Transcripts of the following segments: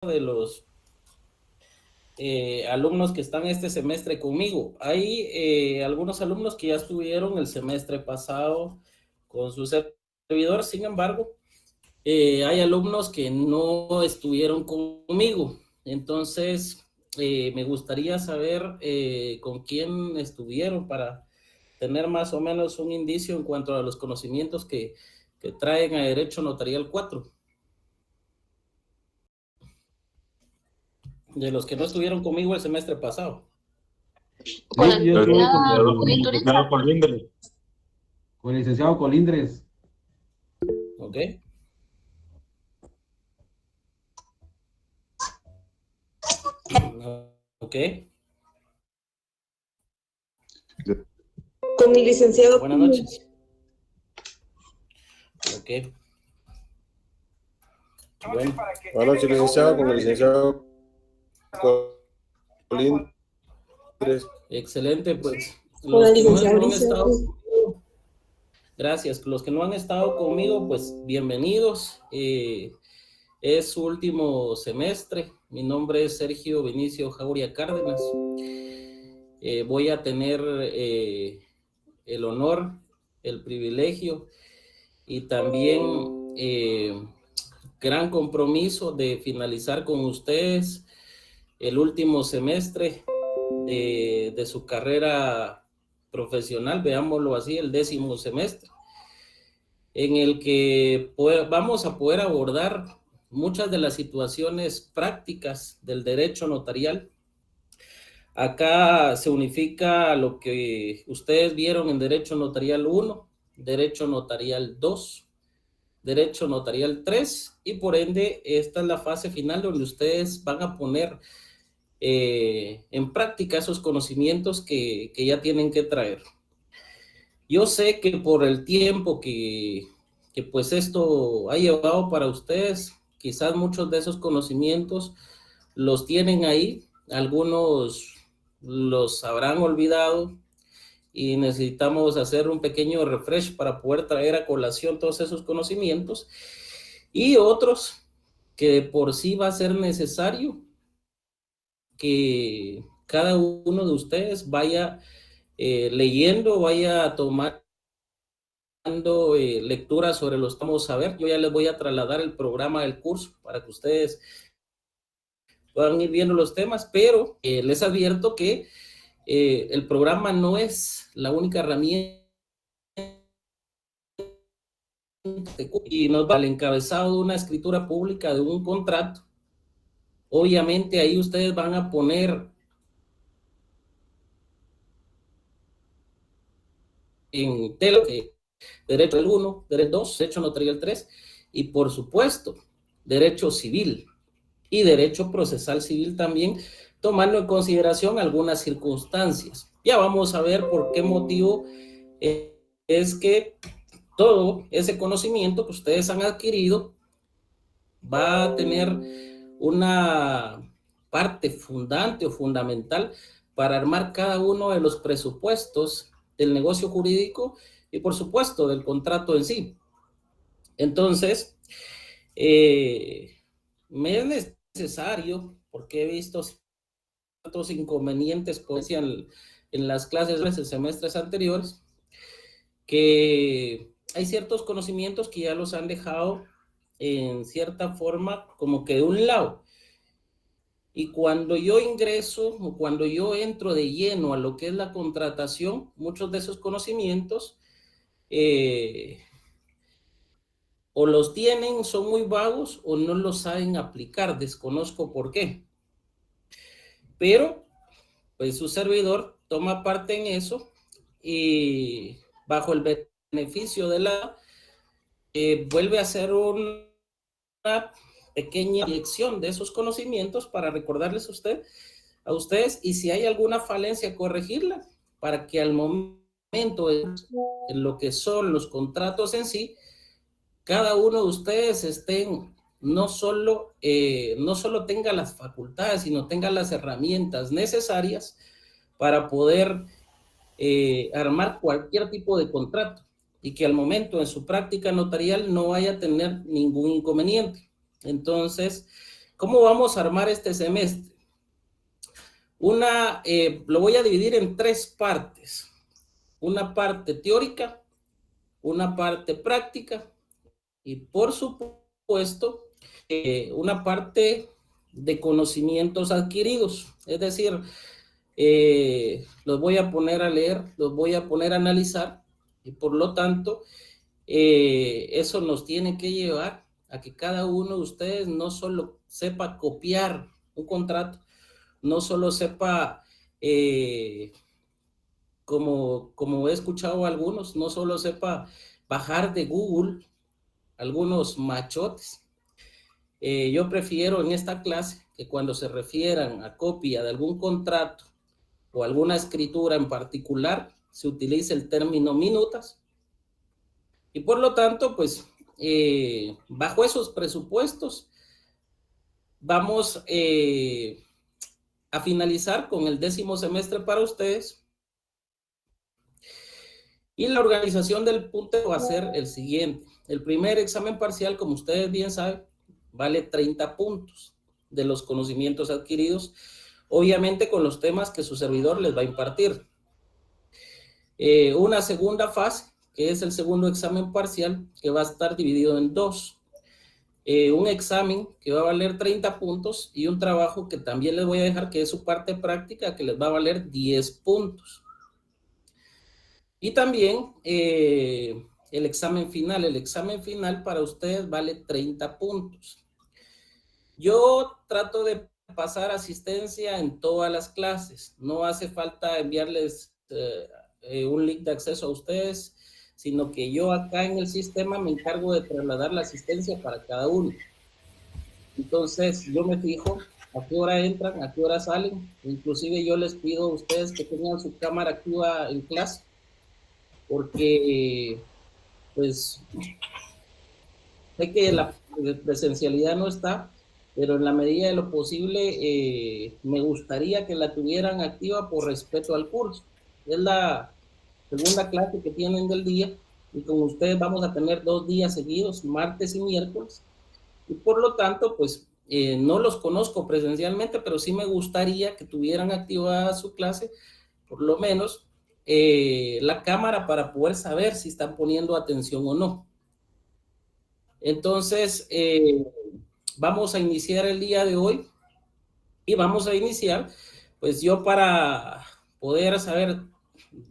de los alumnos que están este semestre conmigo. Hay algunos alumnos que ya estuvieron el semestre pasado con su servidor, sin embargo, hay alumnos que no estuvieron conmigo. Entonces, me gustaría saber con quién estuvieron para tener más o menos un indicio en cuanto a los conocimientos que traen a Derecho Notarial 4. De los que no estuvieron conmigo el semestre pasado. Con la licenciado Colindres. Con el licenciado Colindres. Ok. Ok. Con el licenciado. Buenas noches. Ok. Bueno. Buenas noches, licenciado, con el licenciado Colindres. Excelente, pues. Con el Los que no licenciado han estado, gracias. Los que no han estado conmigo, pues bienvenidos. Es su último semestre. Mi nombre es Sergio Vinicio Jauria Cárdenas. Voy a tener el honor, el privilegio y también gran compromiso de finalizar con ustedes el último semestre de su carrera profesional, veámoslo así, el 10º semestre, en el que vamos a poder abordar muchas de las situaciones prácticas del derecho notarial. Acá se unifica lo que ustedes vieron en Derecho Notarial 1, Derecho Notarial 2, Derecho Notarial 3, y por ende esta es la fase final donde ustedes van a poner en práctica esos conocimientos que ya tienen que traer. Yo sé que por el tiempo que pues esto ha llevado para ustedes, quizás muchos de esos conocimientos los tienen ahí, algunos los habrán olvidado y necesitamos hacer un pequeño refresh para poder traer a colación todos esos conocimientos, y otros que por sí va a ser necesario que cada uno de ustedes vaya leyendo, vaya tomando lectura sobre los que vamos a ver. Yo ya les voy a trasladar el programa del curso para que ustedes puedan ir viendo los temas, pero les advierto que el programa no es la única herramienta y nos va al encabezado de una escritura pública de un contrato. Obviamente ahí ustedes van a poner en tela derecho del 1, derecho 2, derecho notarial 3 y por supuesto derecho civil y derecho procesal civil también, tomando en consideración algunas circunstancias. Ya vamos a ver por qué motivo es que todo ese conocimiento que ustedes han adquirido va a tener una parte fundante o fundamental para armar cada uno de los presupuestos del negocio jurídico y por supuesto del contrato en sí. Entonces, me es necesario, porque he visto ciertos inconvenientes pues, en las clases de semestres anteriores, que hay ciertos conocimientos que ya los han dejado en cierta forma como que de un lado. Y cuando yo ingreso o cuando yo entro de lleno a lo que es la contratación, muchos de esos conocimientos o los tienen, son muy vagos o no los saben aplicar, desconozco por qué. Pero, pues su servidor toma parte en eso y bajo el beneficio de la, vuelve a hacer una pequeña lección de esos conocimientos para recordarles a ustedes y si hay alguna falencia, corregirla para que al momento en lo que son los contratos en sí, cada uno de ustedes estén no solo tenga las facultades, sino tenga las herramientas necesarias para poder armar cualquier tipo de contrato y que al momento en su práctica notarial no vaya a tener ningún inconveniente. Entonces, ¿Cómo vamos a armar este semestre? Lo voy a dividir en 3 partes. Una parte teórica, una parte práctica y, por supuesto, una parte de conocimientos adquiridos. Es decir, los voy a poner a leer, los voy a poner a analizar y, por lo tanto, eso nos tiene que llevar a que cada uno de ustedes no solo sepa copiar un contrato, no solo sepa, como he escuchado a algunos, no solo sepa bajar de Google algunos machotes. Yo prefiero en esta clase que cuando se refieran a copia de algún contrato o alguna escritura en particular, se utilice el término minutas. Y por lo tanto, pues, bajo esos presupuestos, vamos a finalizar con el 10º semestre para ustedes. Y la organización del punto va a ser el siguiente. El primer examen parcial, como ustedes bien saben, vale 30 puntos de los conocimientos adquiridos, obviamente con los temas que su servidor les va a impartir. Una segunda fase, que es el segundo examen parcial, que va a estar dividido en 2. Un examen que va a valer 30 puntos y un trabajo que también les voy a dejar, que es su parte práctica, que les va a valer 10 puntos. Y también el examen final para ustedes vale 30 puntos. Yo trato de pasar asistencia en todas las clases. No hace falta enviarles un link de acceso a ustedes, sino que yo acá en el sistema me encargo de trasladar la asistencia para cada uno. Entonces, yo me fijo a qué hora entran, a qué hora salen. Inclusive yo les pido a ustedes que tengan su cámara activa en clase, porque pues sé que la presencialidad no está, pero en la medida de lo posible me gustaría que la tuvieran activa por respeto al curso. Es la segunda clase que tienen del día y con ustedes vamos a tener 2 días seguidos, martes y miércoles, y por lo tanto pues no los conozco presencialmente, pero sí me gustaría que tuvieran activada su clase, por lo menos la cámara, para poder saber si están poniendo atención o no. Entonces, vamos a iniciar el día de hoy y vamos a iniciar, pues yo para poder saber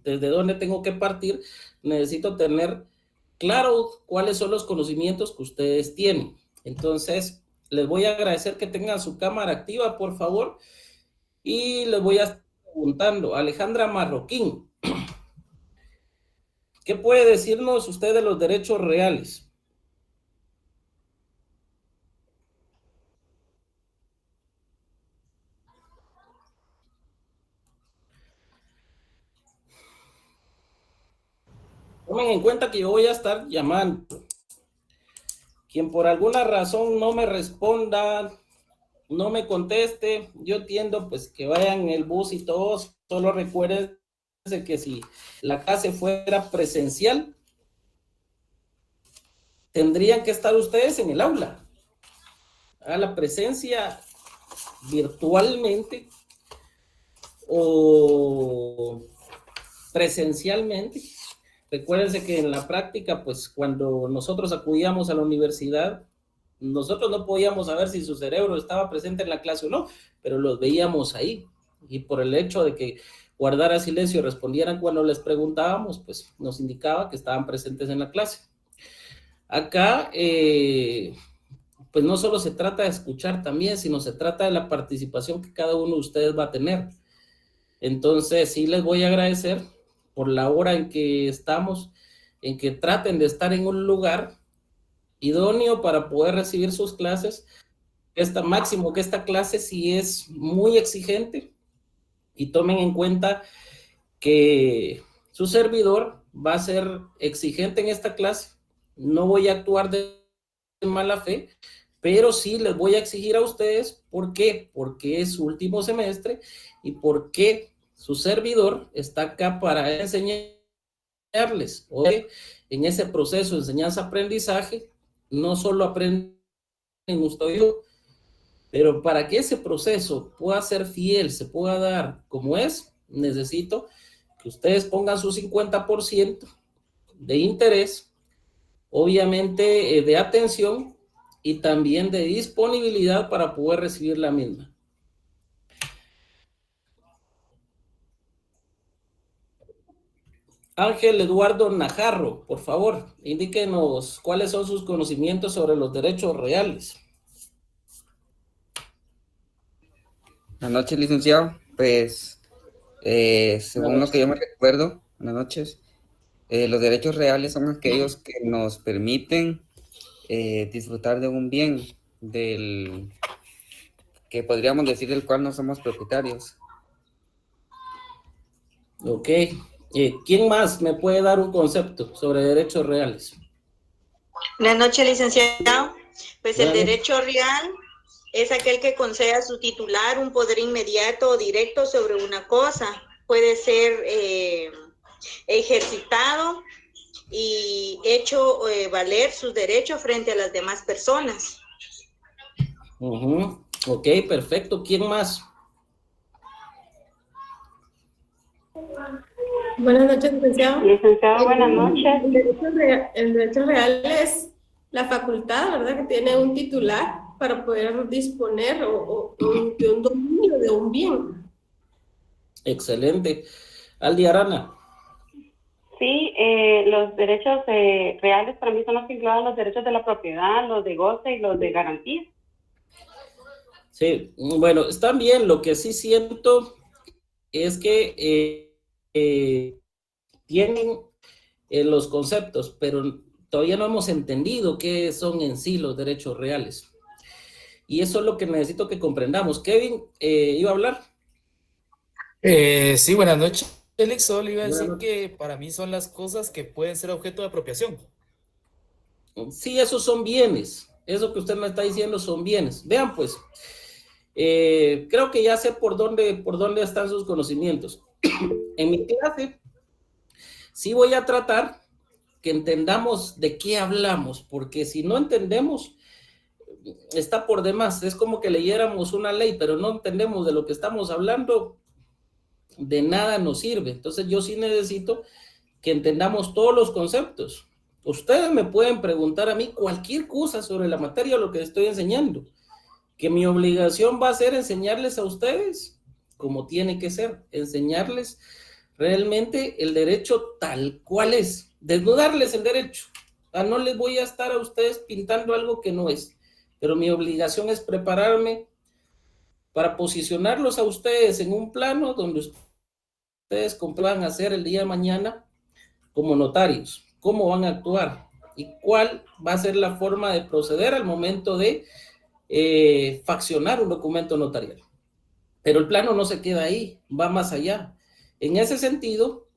desde dónde tengo que partir, necesito tener claro cuáles son los conocimientos que ustedes tienen. Entonces, les voy a agradecer que tengan su cámara activa, por favor, y les voy a estar preguntando, Alejandra Marroquín, ¿qué puede decirnos usted de los derechos reales? Tomen en cuenta que yo voy a estar llamando. Quien por alguna razón no me responda, no me conteste, yo entiendo pues que vayan en el bus y todo, solo recuerden que si la clase fuera presencial, tendrían que estar ustedes en el aula. A la presencia virtualmente o presencialmente. Recuérdense que en la práctica, pues cuando nosotros acudíamos a la universidad, nosotros no podíamos saber si su cerebro estaba presente en la clase o no, pero los veíamos ahí. Y por el hecho de que guardara silencio y respondieran cuando les preguntábamos, pues nos indicaba que estaban presentes en la clase. Acá, pues no solo se trata de escuchar también, sino se trata de la participación que cada uno de ustedes va a tener. Entonces, sí les voy a agradecer por la hora en que estamos, en que traten de estar en un lugar idóneo para poder recibir sus clases. Máximo que esta clase sí es muy exigente, y tomen en cuenta que su servidor va a ser exigente en esta clase. No voy a actuar de mala fe, pero sí les voy a exigir a ustedes. ¿Por qué? Porque es su último semestre y porque su servidor está acá para enseñarles. Hoy, en ese proceso de enseñanza-aprendizaje, no solo aprenden usted y yo, Pero para que ese proceso pueda ser fiel, se pueda dar como es, necesito que ustedes pongan su 50% de interés, obviamente de atención y también de disponibilidad para poder recibir la misma. Ángel Eduardo Najarro, por favor, indíquenos cuáles son sus conocimientos sobre los derechos reales. Buenas noches, licenciado. Pues, según lo que yo me recuerdo, buenas noches, los derechos reales son aquellos que nos permiten disfrutar de un bien del que podríamos decir del cual no somos propietarios. Ok. ¿Quién más me puede dar un concepto sobre derechos reales? Buenas noches, licenciado. Pues el Buenas noches. derecho real es aquel que concede a su titular un poder inmediato o directo sobre una cosa. Puede ser ejercitado y hecho valer sus derechos frente a las demás personas. Ok, perfecto. ¿Quién más? Buenas noches, licenciado. Licenciado, buenas noches. El derecho real es la facultad, ¿verdad?, que tiene un titular para poder disponer de un dominio de un bien. Excelente. Aldi Arana. Sí, los derechos reales para mí son los que incluyen los derechos de la propiedad, los de goce y los de garantía. Sí, bueno, están bien. Lo que sí siento es que tienen los conceptos, pero todavía no hemos entendido qué son en sí los derechos reales. Y eso es lo que necesito que comprendamos. Kevin, ¿iba a hablar? Sí, buenas noches, Félix. Solo iba a Buenas decir noches. que para mí son las cosas que pueden ser objeto de apropiación. Sí, esos son bienes. Eso que usted me está diciendo son bienes. Vean, pues, creo que ya sé por dónde están sus conocimientos. En mi clase, sí voy a tratar que entendamos de qué hablamos, porque si no entendemos, está por demás. Es como que leyéramos una ley, pero no entendemos de lo que estamos hablando, de nada nos sirve. Entonces yo sí necesito que entendamos todos los conceptos. Ustedes me pueden preguntar a mí cualquier cosa sobre la materia o lo que estoy enseñando, que mi obligación va a ser enseñarles a ustedes como tiene que ser, enseñarles realmente el derecho tal cual es, desnudarles el derecho. No les voy a estar a ustedes pintando algo que no es, pero mi obligación es prepararme para posicionarlos a ustedes en un plano donde ustedes puedan hacer el día de mañana como notarios, cómo van a actuar y cuál va a ser la forma de proceder al momento de faccionar un documento notarial. Pero el plano no se queda ahí, va más allá. En ese sentido,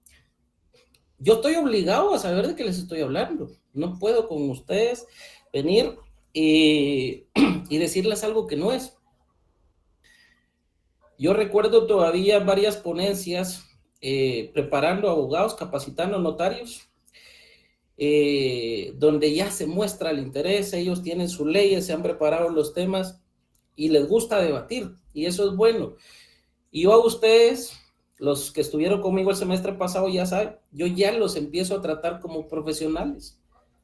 yo estoy obligado a saber de qué les estoy hablando. No puedo con ustedes venir y decirles algo que no es. Yo recuerdo todavía varias ponencias preparando abogados, capacitando notarios, donde ya se muestra el interés, ellos tienen sus leyes, se han preparado los temas y les gusta debatir, y eso es bueno. Y yo a ustedes, los que estuvieron conmigo el semestre pasado, ya saben, yo ya los empiezo a tratar como profesionales,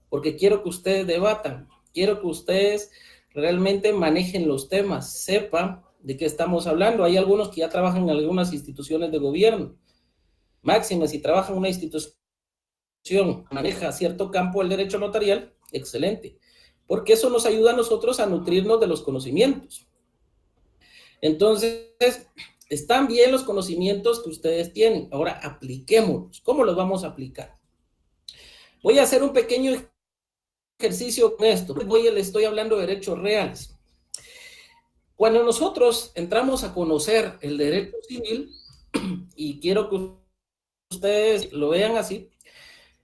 porque quiero que ustedes debatan, quiero que ustedes realmente manejen los temas, sepan de qué estamos hablando. Hay algunos que ya trabajan en algunas instituciones de gobierno. Máxime, si trabaja en una institución, maneja cierto campo del derecho notarial, excelente, porque eso nos ayuda a nosotros a nutrirnos de los conocimientos. Entonces, están bien los conocimientos que ustedes tienen. Ahora, apliquémoslos. ¿Cómo los vamos a aplicar? Voy a hacer un pequeño ejercicio con esto. Les estoy hablando de derechos reales. Cuando nosotros entramos a conocer el derecho civil, y quiero que ustedes lo vean así,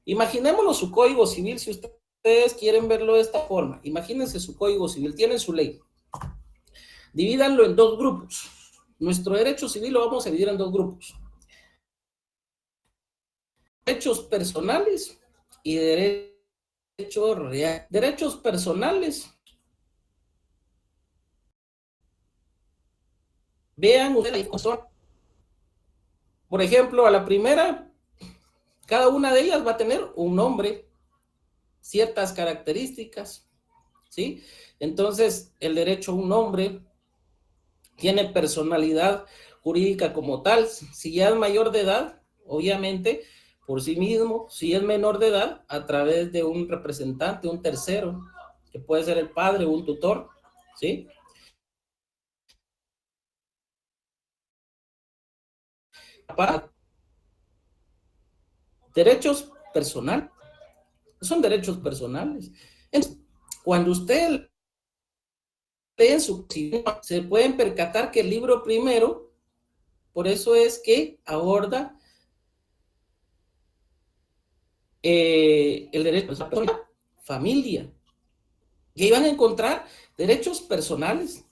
imaginémonos su código civil, si ustedes quieren verlo de esta forma. Imagínense su código civil, tienen su ley. Divídanlo en dos grupos. Nuestro derecho civil lo vamos a dividir en dos grupos. Derechos personales y derechos reales. Derechos personales vean ustedes la son. Por ejemplo, a la primera, cada una de ellas va a tener un nombre, ciertas características, ¿sí? Entonces, el derecho a un nombre tiene personalidad jurídica como tal. Si ya es mayor de edad, obviamente, por sí mismo. Si es menor de edad, a través de un representante, un tercero, que puede ser el padre o un tutor, ¿sí? Para derechos personales, son derechos personales. Entonces, cuando usted lee en su se pueden percatar que el libro primero, por eso es que aborda el derecho a la familia. Y ahí van a encontrar derechos personales.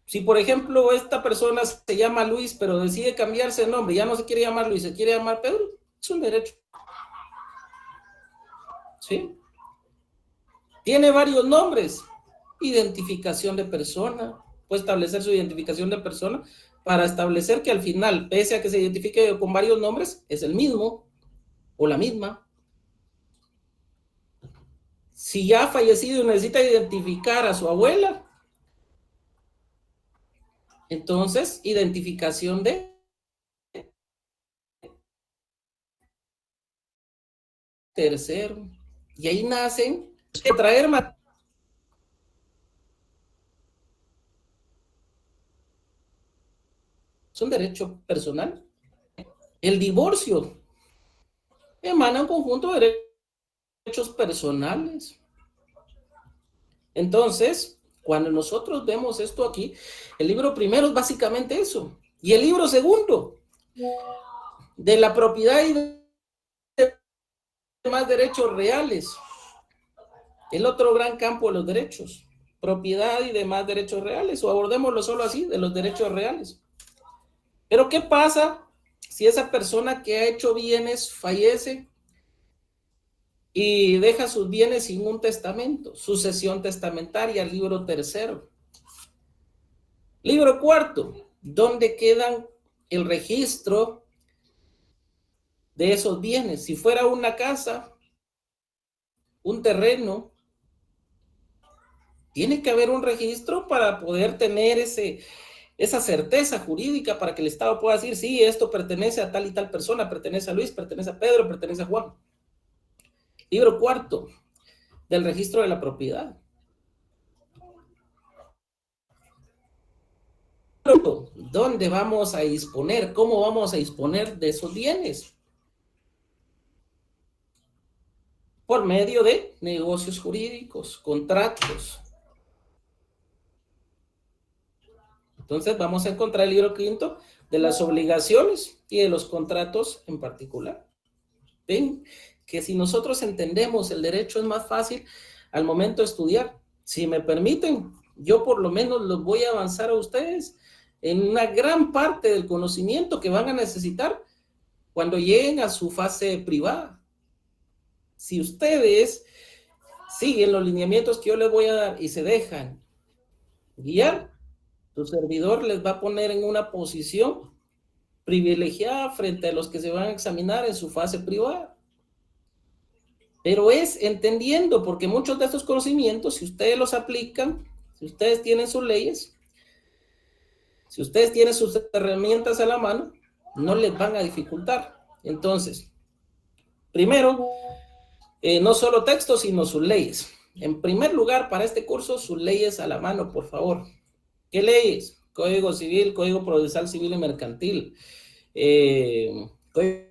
Si, por ejemplo, esta persona se llama Luis, pero decide cambiarse de nombre, ya no se quiere llamar Luis, se quiere llamar Pedro, es un derecho. ¿Sí? Tiene varios nombres. Identificación de persona. Puede establecer su identificación de persona para establecer que al final, pese a que se identifique con varios nombres, es el mismo o la misma. Si ya ha fallecido y necesita identificar a su abuela, entonces, identificación de tercero. Y ahí nacen traer más. Es un derecho personal. El divorcio emana un conjunto de derechos personales. Entonces, cuando nosotros vemos esto aquí, el libro primero es básicamente eso. Y el libro segundo, de la propiedad y de demás derechos reales. El otro gran campo de los derechos, propiedad y demás derechos reales, o abordémoslo solo así, de los derechos reales. Pero ¿qué pasa si esa persona que ha hecho bienes fallece y deja sus bienes sin un testamento? Sucesión testamentaria, libro tercero. Libro cuarto, ¿dónde quedan el registro de esos bienes? Si fuera una casa, un terreno, tiene que haber un registro para poder tener esa certeza jurídica para que el Estado pueda decir, sí, esto pertenece a tal y tal persona, pertenece a Luis, pertenece a Pedro, pertenece a Juan. Libro cuarto, del registro de la propiedad. ¿Dónde vamos a disponer? ¿Cómo vamos a disponer de esos bienes? Por medio de negocios jurídicos, contratos. Entonces vamos a encontrar el libro quinto de las obligaciones y de los contratos en particular. Ven que si nosotros entendemos el derecho es más fácil al momento de estudiar. Si me permiten, yo por lo menos los voy a avanzar a ustedes en una gran parte del conocimiento que van a necesitar cuando lleguen a su fase privada. Si ustedes siguen los lineamientos que yo les voy a dar y se dejan guiar, tu servidor les va a poner en una posición privilegiada frente a los que se van a examinar en su fase privada. Pero es entendiendo, porque muchos de estos conocimientos, si ustedes los aplican, si ustedes tienen sus leyes, si ustedes tienen sus herramientas a la mano, no les van a dificultar. Entonces, primero, no solo textos, sino sus leyes. En primer lugar, para este curso, sus leyes a la mano, por favor. ¿Qué leyes? Código Civil, Código Procesal Civil y Mercantil, Código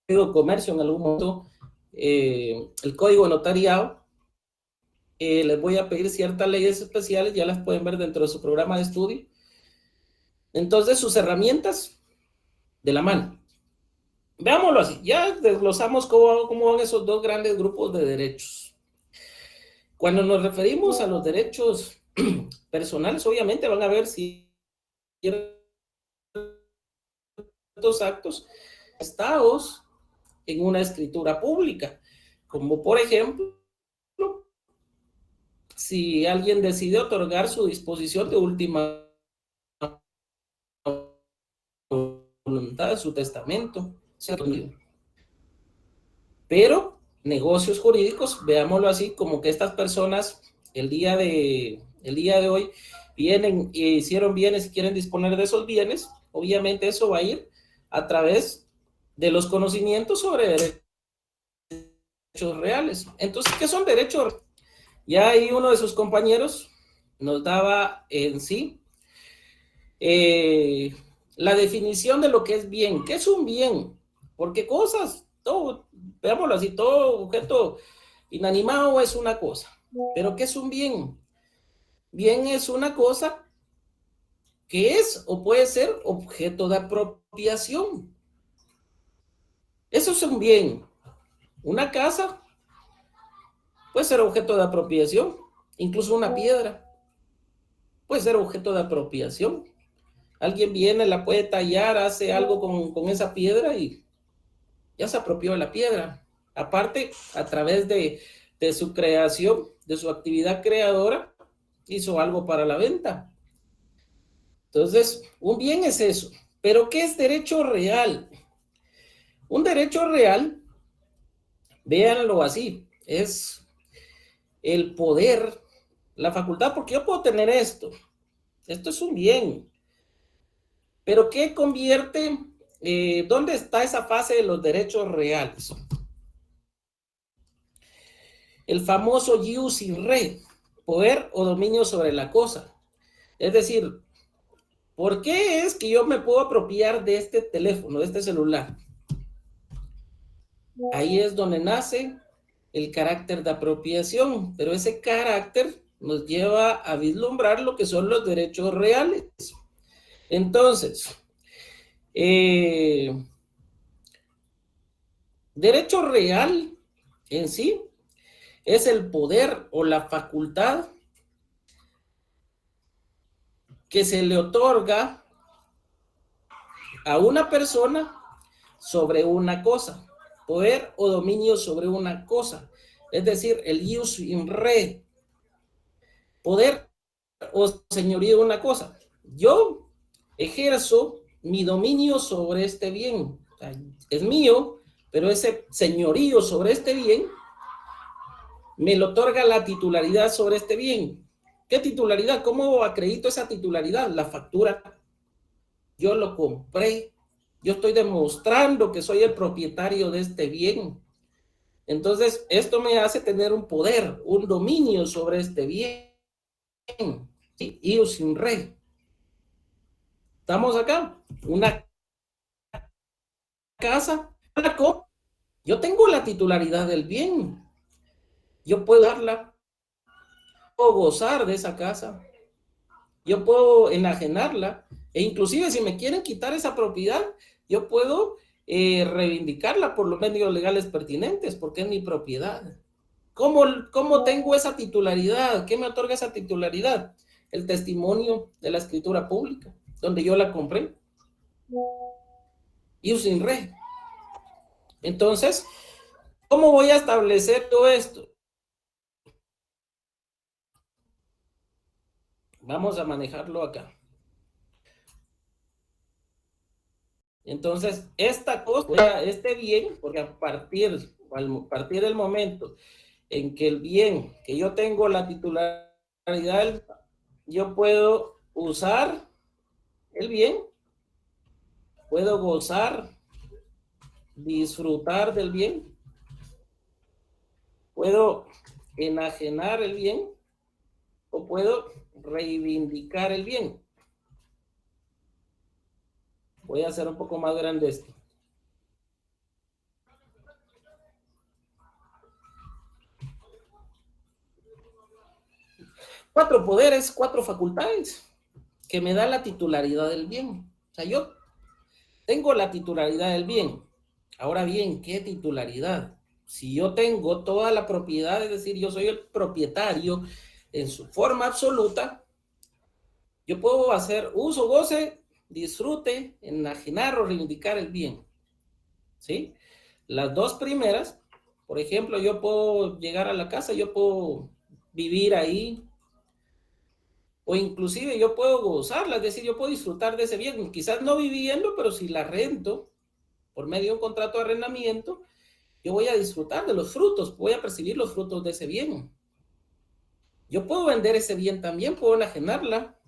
de Comercio en algún momento, el Código Notariado. Les voy a pedir ciertas leyes especiales, ya las pueden ver dentro de su programa de estudio. Entonces, sus herramientas de la mano. Veámoslo así, ya desglosamos cómo van esos dos grandes grupos de derechos. Cuando nos referimos a los derechos personales, obviamente van a ver ciertos actos estados en una escritura pública, como por ejemplo, si alguien decide otorgar su disposición de última facultades, su testamento, pero negocios jurídicos, veámoslo así, como que estas personas el día de hoy vienen e hicieron bienes y quieren disponer de esos bienes, obviamente eso va a ir a través de los conocimientos sobre derechos reales. Entonces, ¿qué son derechos? Ya ahí uno de sus compañeros nos daba en sí la definición de lo que es bien. ¿Qué es un bien? Porque cosas, todo, veámoslo así, todo objeto inanimado es una cosa. ¿Pero qué es un bien? Bien es una cosa que es o puede ser objeto de apropiación. Eso es un bien. Una casa puede ser objeto de apropiación, incluso una piedra puede ser objeto de apropiación. Alguien viene, la puede tallar, hace algo con esa piedra y ya se apropió de la piedra. Aparte, a través de su creación, de su actividad creadora, hizo algo para la venta. Entonces, un bien es eso. ¿Pero qué es derecho real? Un derecho real, véanlo así, es el poder, la facultad, porque yo puedo tener esto. Esto es un bien. Pero ¿qué convierte? ¿Dónde está esa fase de los derechos reales? El famoso jus in re, poder o dominio sobre la cosa. Es decir, ¿por qué es que yo me puedo apropiar de este teléfono, de este celular? Ahí es donde nace el carácter de apropiación, pero ese carácter nos lleva a vislumbrar lo que son los derechos reales. Entonces, derecho real en sí es el poder o la facultad que se le otorga a una persona sobre una cosa, poder o dominio sobre una cosa, es decir, el jus in re, poder o señorío de una cosa. Yo ejerzo mi dominio sobre este bien, o sea, es mío, pero ese señorío sobre este bien me lo otorga la titularidad sobre este bien. ¿Qué titularidad? ¿Cómo acredito esa titularidad? La factura. Yo lo compré. Yo estoy demostrando que soy el propietario de este bien. Entonces, esto me hace tener un poder, un dominio sobre este bien. ¿Sí? Ius in re. ¿Estamos acá? Una casa. Yo tengo la titularidad del bien. Yo puedo darla. Puedo gozar de esa casa. Yo puedo enajenarla. E inclusive si me quieren quitar esa propiedad, yo puedo reivindicarla por los medios legales pertinentes, porque es mi propiedad. ¿Cómo tengo esa titularidad? ¿Qué me otorga esa titularidad? El testimonio de la escritura pública, donde yo la compré. Ius in re. Entonces, ¿cómo voy a establecer todo esto? Vamos a manejarlo acá. Entonces, esta cosa, este bien, porque a partir del momento en que el bien, que yo tengo la titularidad, yo puedo usar el bien, puedo gozar, disfrutar del bien, puedo enajenar el bien o puedo reivindicar el bien. Voy a hacer un poco más grande esto. Cuatro poderes, cuatro facultades que me da la titularidad del bien. O sea, yo tengo la titularidad del bien. Ahora bien, ¿qué titularidad? Si yo tengo toda la propiedad, es decir, yo soy el propietario en su forma absoluta, yo puedo hacer uso, goce, disfrute, enajenar o reivindicar el bien. ¿Sí? Las dos primeras, por ejemplo, yo puedo llegar a la casa, yo puedo vivir ahí, o inclusive yo puedo gozarla, es decir, yo puedo disfrutar de ese bien, quizás no viviendo, pero si la rento por medio de un contrato de arrendamiento, yo voy a disfrutar de los frutos, voy a percibir los frutos de ese bien. Yo puedo vender ese bien también, puedo enajenarla.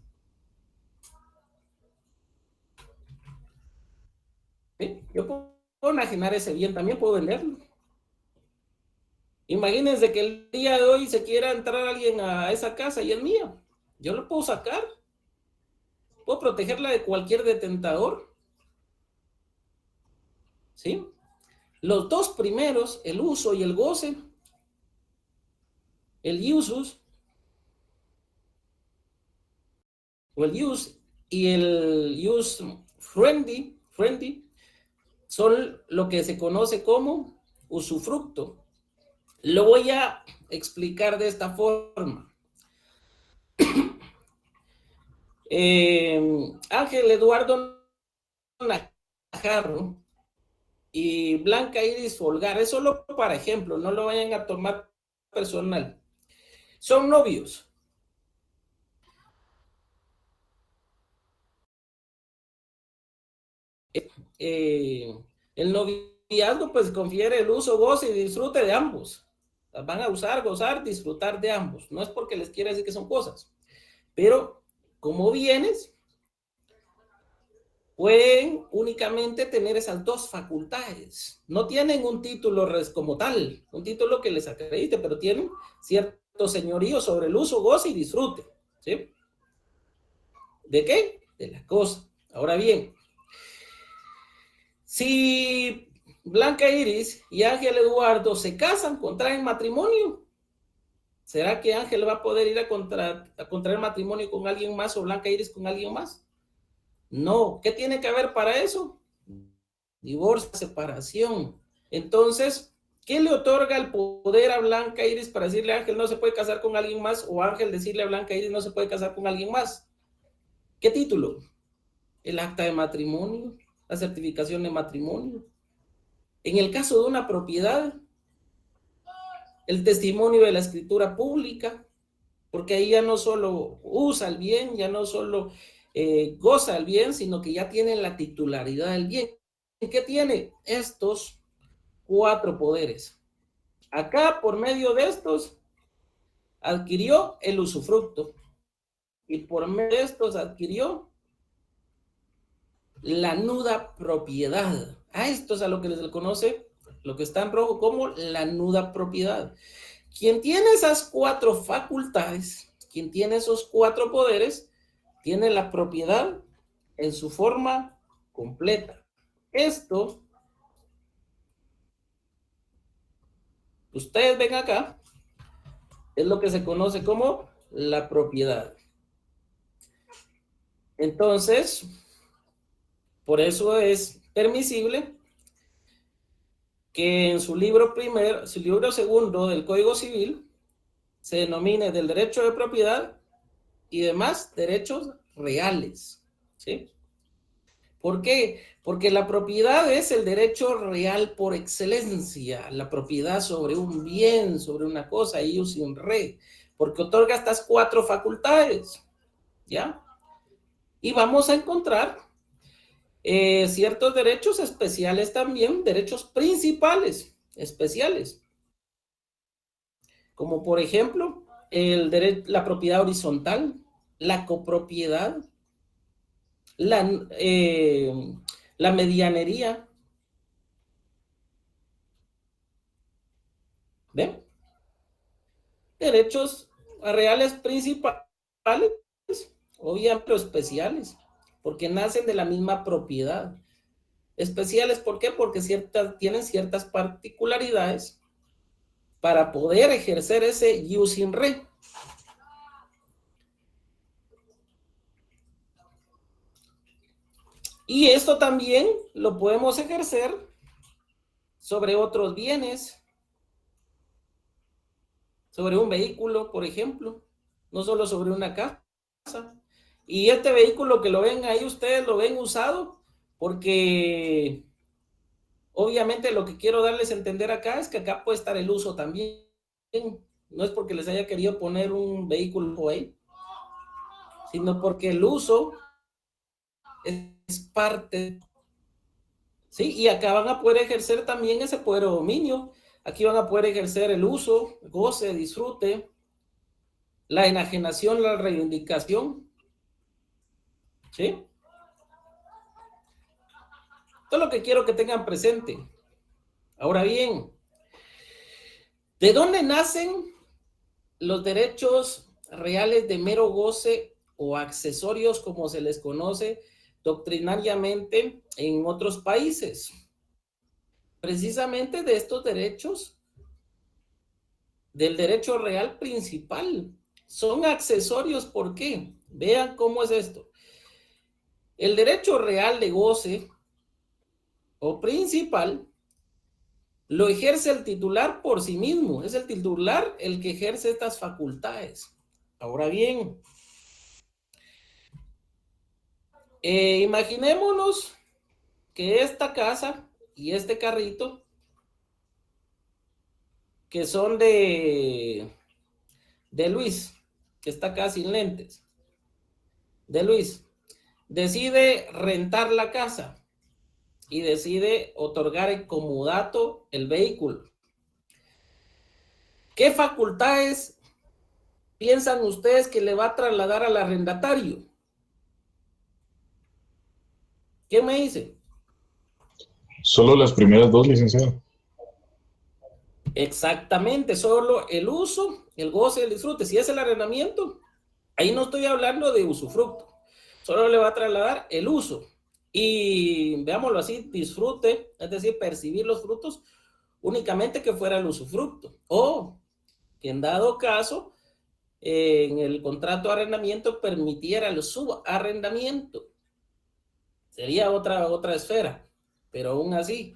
¿Sí? Yo puedo enajenar ese bien, también puedo venderlo. Imagínense que el día de hoy se quiera entrar alguien a esa casa y es mía. Yo lo puedo sacar. Puedo protegerla de cualquier detentador. ¿Sí? Los dos primeros, el uso y el goce, el usus, o el use y el use friendly, son lo que se conoce como usufructo. Lo voy a explicar de esta forma. Ángel Eduardo Najarro y Blanca Iris Folgar, es solo para ejemplo, no lo vayan a tomar personal. Son novios. El noviazgo pues confiere el uso, goce y disfrute de ambos. Van a usar, gozar, disfrutar de ambos. No es porque les quiera decir que son cosas, pero como bienes pueden únicamente tener esas dos facultades. No tienen un título como tal, un título que les acredite, pero tienen cierto señorío sobre el uso, goce y disfrute. ¿Sí? ¿De qué? De la cosa. Ahora bien, si Blanca Iris y Ángel Eduardo se casan, contraen matrimonio, ¿será que Ángel va a poder ir a contraer matrimonio con alguien más o Blanca Iris con alguien más? No. ¿Qué tiene que haber para eso? Divorcio, separación. Entonces, ¿qué le otorga el poder a Blanca Iris para decirle a Ángel no se puede casar con alguien más o Ángel decirle a Blanca Iris no se puede casar con alguien más? ¿Qué título? El acta de matrimonio, la certificación de matrimonio. En el caso de una propiedad, el testimonio de la escritura pública, porque ahí ya no solo usa el bien, ya no solo goza el bien, sino que ya tiene la titularidad del bien. ¿Qué tiene? Estos 4 poderes. Acá, por medio de estos, adquirió el usufructo. Y por medio de estos adquirió la nuda propiedad. A esto es a lo que les conoce, lo que está en rojo, como la nuda propiedad. Quien tiene esas 4 facultades, quien tiene esos 4 poderes, tiene la propiedad en su forma completa. Esto, ustedes ven acá, es lo que se conoce como la propiedad. Entonces, por eso es permisible que en su libro segundo del Código Civil se denomine del derecho de propiedad y demás derechos reales. ¿Sí? ¿Por qué? Porque la propiedad es el derecho real por excelencia, la propiedad sobre un bien, sobre una cosa, ius in re, porque otorga estas 4 facultades, ¿ya? Y vamos a encontrar ciertos derechos especiales también, derechos principales, especiales, como por ejemplo, la propiedad horizontal, la copropiedad, la medianería. ¿Ven? Derechos reales principales, obviamente, pero especiales, porque nacen de la misma propiedad. Especiales, ¿por qué? Porque tienen ciertas particularidades para poder ejercer ese ius in re. Y esto también lo podemos ejercer sobre otros bienes, sobre un vehículo, por ejemplo, no solo sobre una casa. Y este vehículo que lo ven ahí, ustedes lo ven usado, porque obviamente lo que quiero darles a entender acá es que acá puede estar el uso también. No es porque les haya querido poner un vehículo ahí. sino porque el uso es parte, ¿sí? Y acá van a poder ejercer también ese poder o dominio. Aquí van a poder ejercer el uso, goce, disfrute, la enajenación, la reivindicación, ¿sí? Esto es lo que quiero que tengan presente. Ahora bien, ¿de dónde nacen los derechos reales de mero goce o accesorios, como se les conoce doctrinariamente en otros países? Precisamente de estos derechos, del derecho real principal. Son accesorios, ¿por qué? Vean cómo es esto. El derecho real de goce o principal lo ejerce el titular por sí mismo. Es el titular el que ejerce estas facultades. Ahora bien, imaginémonos que esta casa y este carrito, que son de Luis, que está acá sin lentes, de Luis, decide rentar la casa y decide otorgar en comodato el vehículo. ¿Qué facultades piensan ustedes que le va a trasladar al arrendatario? ¿Qué me dice? Solo las primeras dos, licenciado. Exactamente, solo el uso, el goce y el disfrute. Si es el arrendamiento, ahí no estoy hablando de usufructo, solo le va a trasladar el uso. Y veámoslo así, disfrute, es decir, percibir los frutos, únicamente que fuera el usufructo. O que en dado caso, en el contrato de arrendamiento permitiera el subarrendamiento. Sería otra esfera, pero aún así.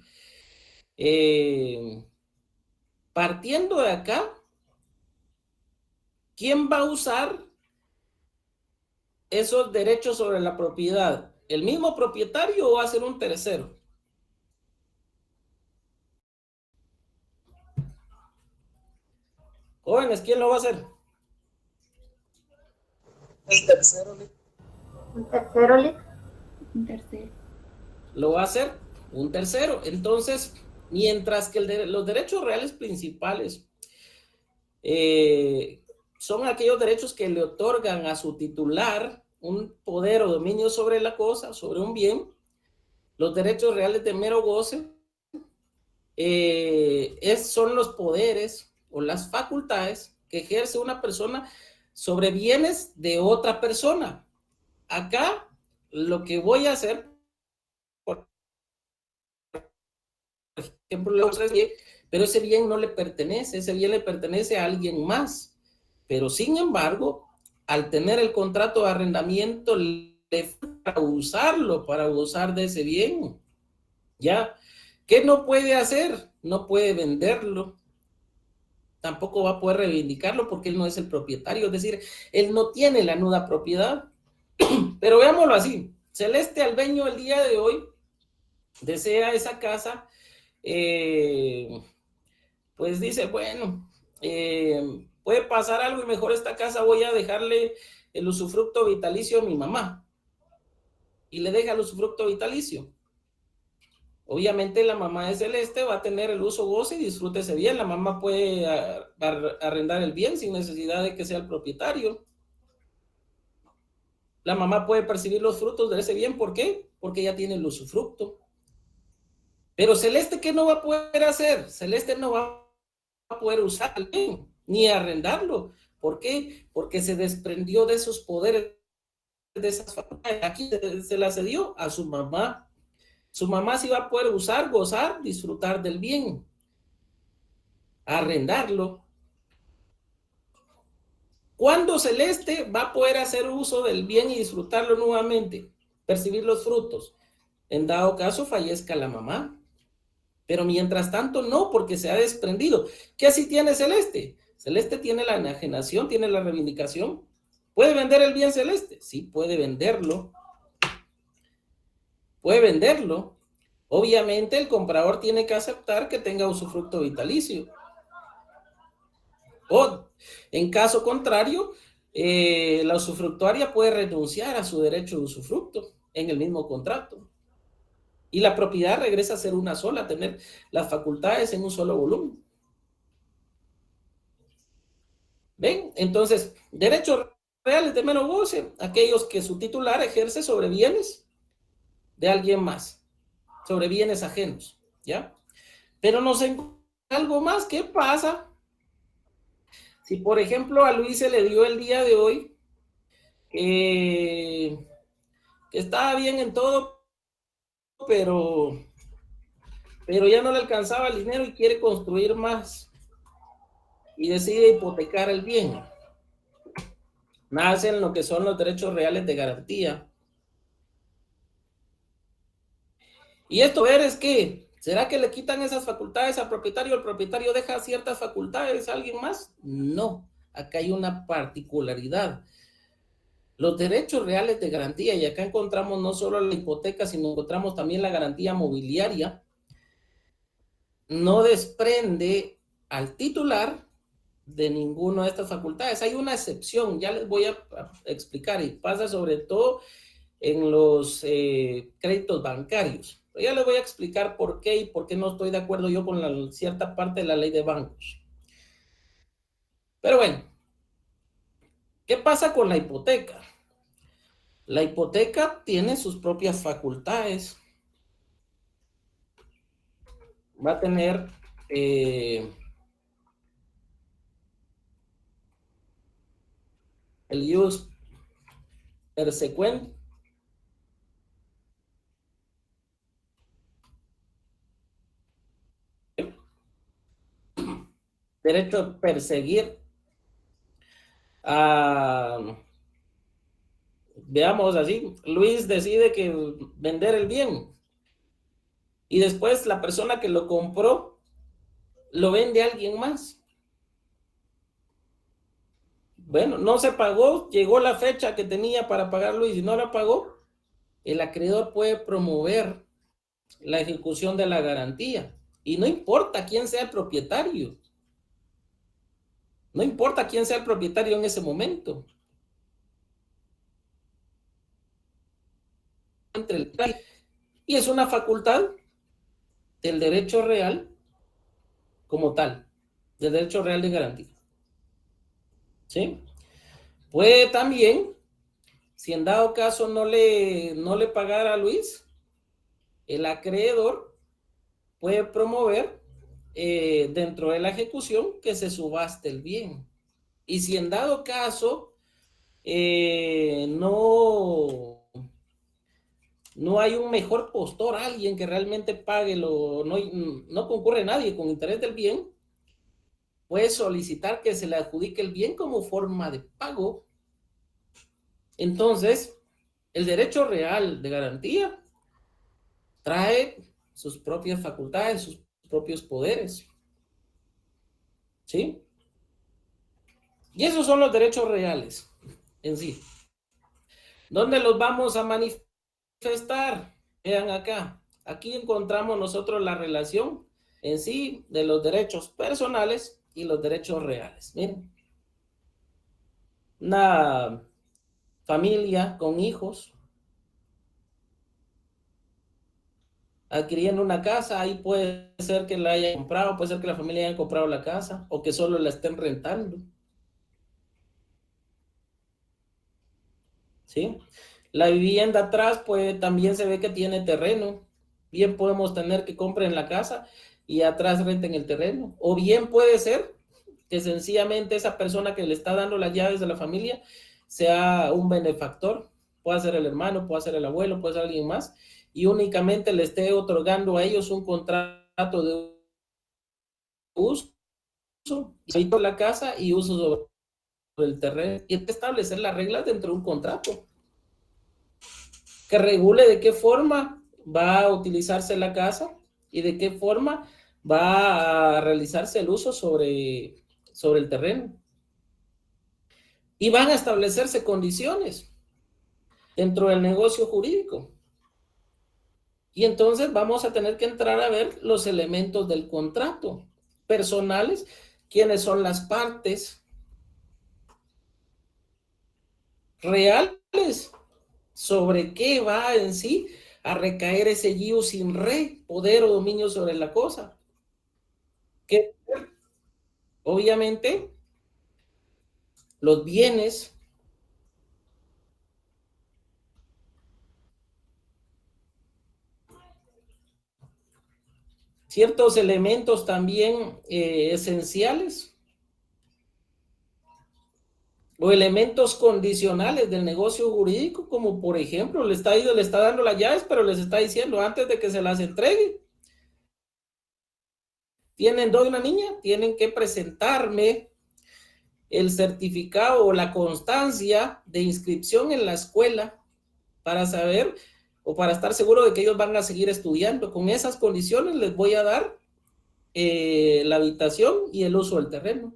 Partiendo de acá, ¿quién va a usar esos derechos sobre la propiedad? ¿El mismo propietario o va a ser un tercero? Jóvenes, ¿quién lo va a hacer? El tercero, Un tercero, Lic. Un tercero. Lo va a hacer un tercero. Entonces, mientras que los derechos reales principales son aquellos derechos que le otorgan a su titular un poder o dominio sobre la cosa, sobre un bien, los derechos reales de mero goce son los poderes o las facultades que ejerce una persona sobre bienes de otra persona. Acá lo que voy a hacer, por ejemplo, pero ese bien no le pertenece, ese bien le pertenece a alguien más. Pero sin embargo, al tener el contrato de arrendamiento, le para usarlo, para gozar de ese bien. ¿Ya? ¿Qué no puede hacer? No puede venderlo. Tampoco va a poder reivindicarlo porque él no es el propietario. Es decir, él no tiene la nuda propiedad. Pero veámoslo así. Celeste Albeño el día de hoy desea esa casa. Pues dice, bueno, puede pasar algo y mejor esta casa voy a dejarle el usufructo vitalicio a mi mamá. Y le deja el usufructo vitalicio. Obviamente la mamá de Celeste va a tener el uso, goce y disfrute ese bien. La mamá puede arrendar el bien sin necesidad de que sea el propietario. La mamá puede percibir los frutos de ese bien. ¿Por qué? Porque ella tiene el usufructo. Pero Celeste, ¿qué no va a poder hacer? Celeste no va a poder usar el bien, ni arrendarlo. ¿Por qué? Porque se desprendió de esos poderes, de esas facultades. Aquí se la cedió a su mamá. Su mamá sí va a poder usar, gozar, disfrutar del bien. Arrendarlo. ¿Cuándo Celeste va a poder hacer uso del bien y disfrutarlo nuevamente? Percibir los frutos. En dado caso fallezca la mamá. Pero mientras tanto no, porque se ha desprendido. ¿Qué así tiene Celeste? Celeste tiene la enajenación, tiene la reivindicación. ¿Puede vender el bien Celeste? Sí, puede venderlo. Puede venderlo. Obviamente el comprador tiene que aceptar que tenga usufructo vitalicio. O, en caso contrario, la usufructuaria puede renunciar a su derecho de usufructo en el mismo contrato. Y la propiedad regresa a ser una sola, a tener las facultades en un solo volumen. ¿Ven? Entonces, derechos reales de mero goce, aquellos que su titular ejerce sobre bienes de alguien más, sobre bienes ajenos, ¿ya? Pero nos encontramos algo más. ¿Qué pasa si, por ejemplo, a Luis se le dio el día de hoy que estaba bien en todo, pero ya no le alcanzaba el dinero y quiere construir más y decide hipotecar el bien? Nacen lo que son los derechos reales de garantía. Y esto es que, ¿será que le quitan esas facultades al propietario? ¿El propietario deja ciertas facultades a alguien más? No, acá hay una particularidad. Los derechos reales de garantía, y acá encontramos no solo la hipoteca, sino encontramos también la garantía mobiliaria, no desprende al titular de ninguna de estas facultades. Hay una excepción, ya les voy a explicar, y pasa sobre todo en los créditos bancarios. Pero ya les voy a explicar por qué y por qué no estoy de acuerdo yo con cierta parte de la ley de bancos. Pero bueno, ¿qué pasa con la hipoteca? La hipoteca tiene sus propias facultades. Va a tener el ius persequent, derecho a perseguir veamos así, Luis decide que vender el bien y después la persona que lo compró lo vende a alguien más. Bueno, no se pagó, llegó la fecha que tenía para pagar Luis y no la pagó, el acreedor puede promover la ejecución de la garantía y no importa quién sea el propietario. No importa quién sea el propietario en ese momento. Y es una facultad del derecho real como tal, del derecho real de garantía. ¿Sí? Puede también, si en dado caso no le pagara a Luis, el acreedor puede promover dentro de la ejecución que se subaste el bien. Y si en dado caso no hay un mejor postor, alguien que realmente pague, no concurre nadie con interés del bien, puede solicitar que se le adjudique el bien como forma de pago. Entonces, el derecho real de garantía trae sus propias facultades, sus propios poderes. ¿Sí? Y esos son los derechos reales en sí. ¿Dónde los vamos a manifestar? Vean acá. Aquí encontramos nosotros la relación en sí de los derechos personales y los derechos reales. Miren. Una familia con hijos adquiriendo una casa, ahí puede ser que la hayan comprado, puede ser que la familia haya comprado la casa o que solo la estén rentando. ¿Sí? La vivienda atrás, pues también se ve que tiene terreno. Bien podemos tener que compren la casa y atrás renten el terreno. O bien puede ser que sencillamente esa persona que le está dando las llaves de la familia sea un benefactor. Puede ser el hermano, puede ser el abuelo, puede ser alguien más. Y únicamente le esté otorgando a ellos un contrato de uso, uso la casa y uso sobre el terreno. Y hay que establecer las reglas dentro de un contrato que regule de qué forma va a utilizarse la casa y de qué forma va a realizarse el uso sobre el terreno. Y van a establecerse condiciones dentro del negocio jurídico. Y entonces vamos a tener que entrar a ver los elementos del contrato personales, quiénes son las partes, reales sobre qué va en sí a recaer ese ius in re, poder o dominio sobre la cosa. Que obviamente los bienes ciertos elementos también esenciales o elementos condicionales del negocio jurídico, como por ejemplo, le está dando las llaves, pero les está diciendo antes de que se las entregue, doy una niña, tienen que presentarme el certificado o la constancia de inscripción en la escuela para saber o para estar seguro de que ellos van a seguir estudiando. Con esas condiciones les voy a dar la habitación y el uso del terreno.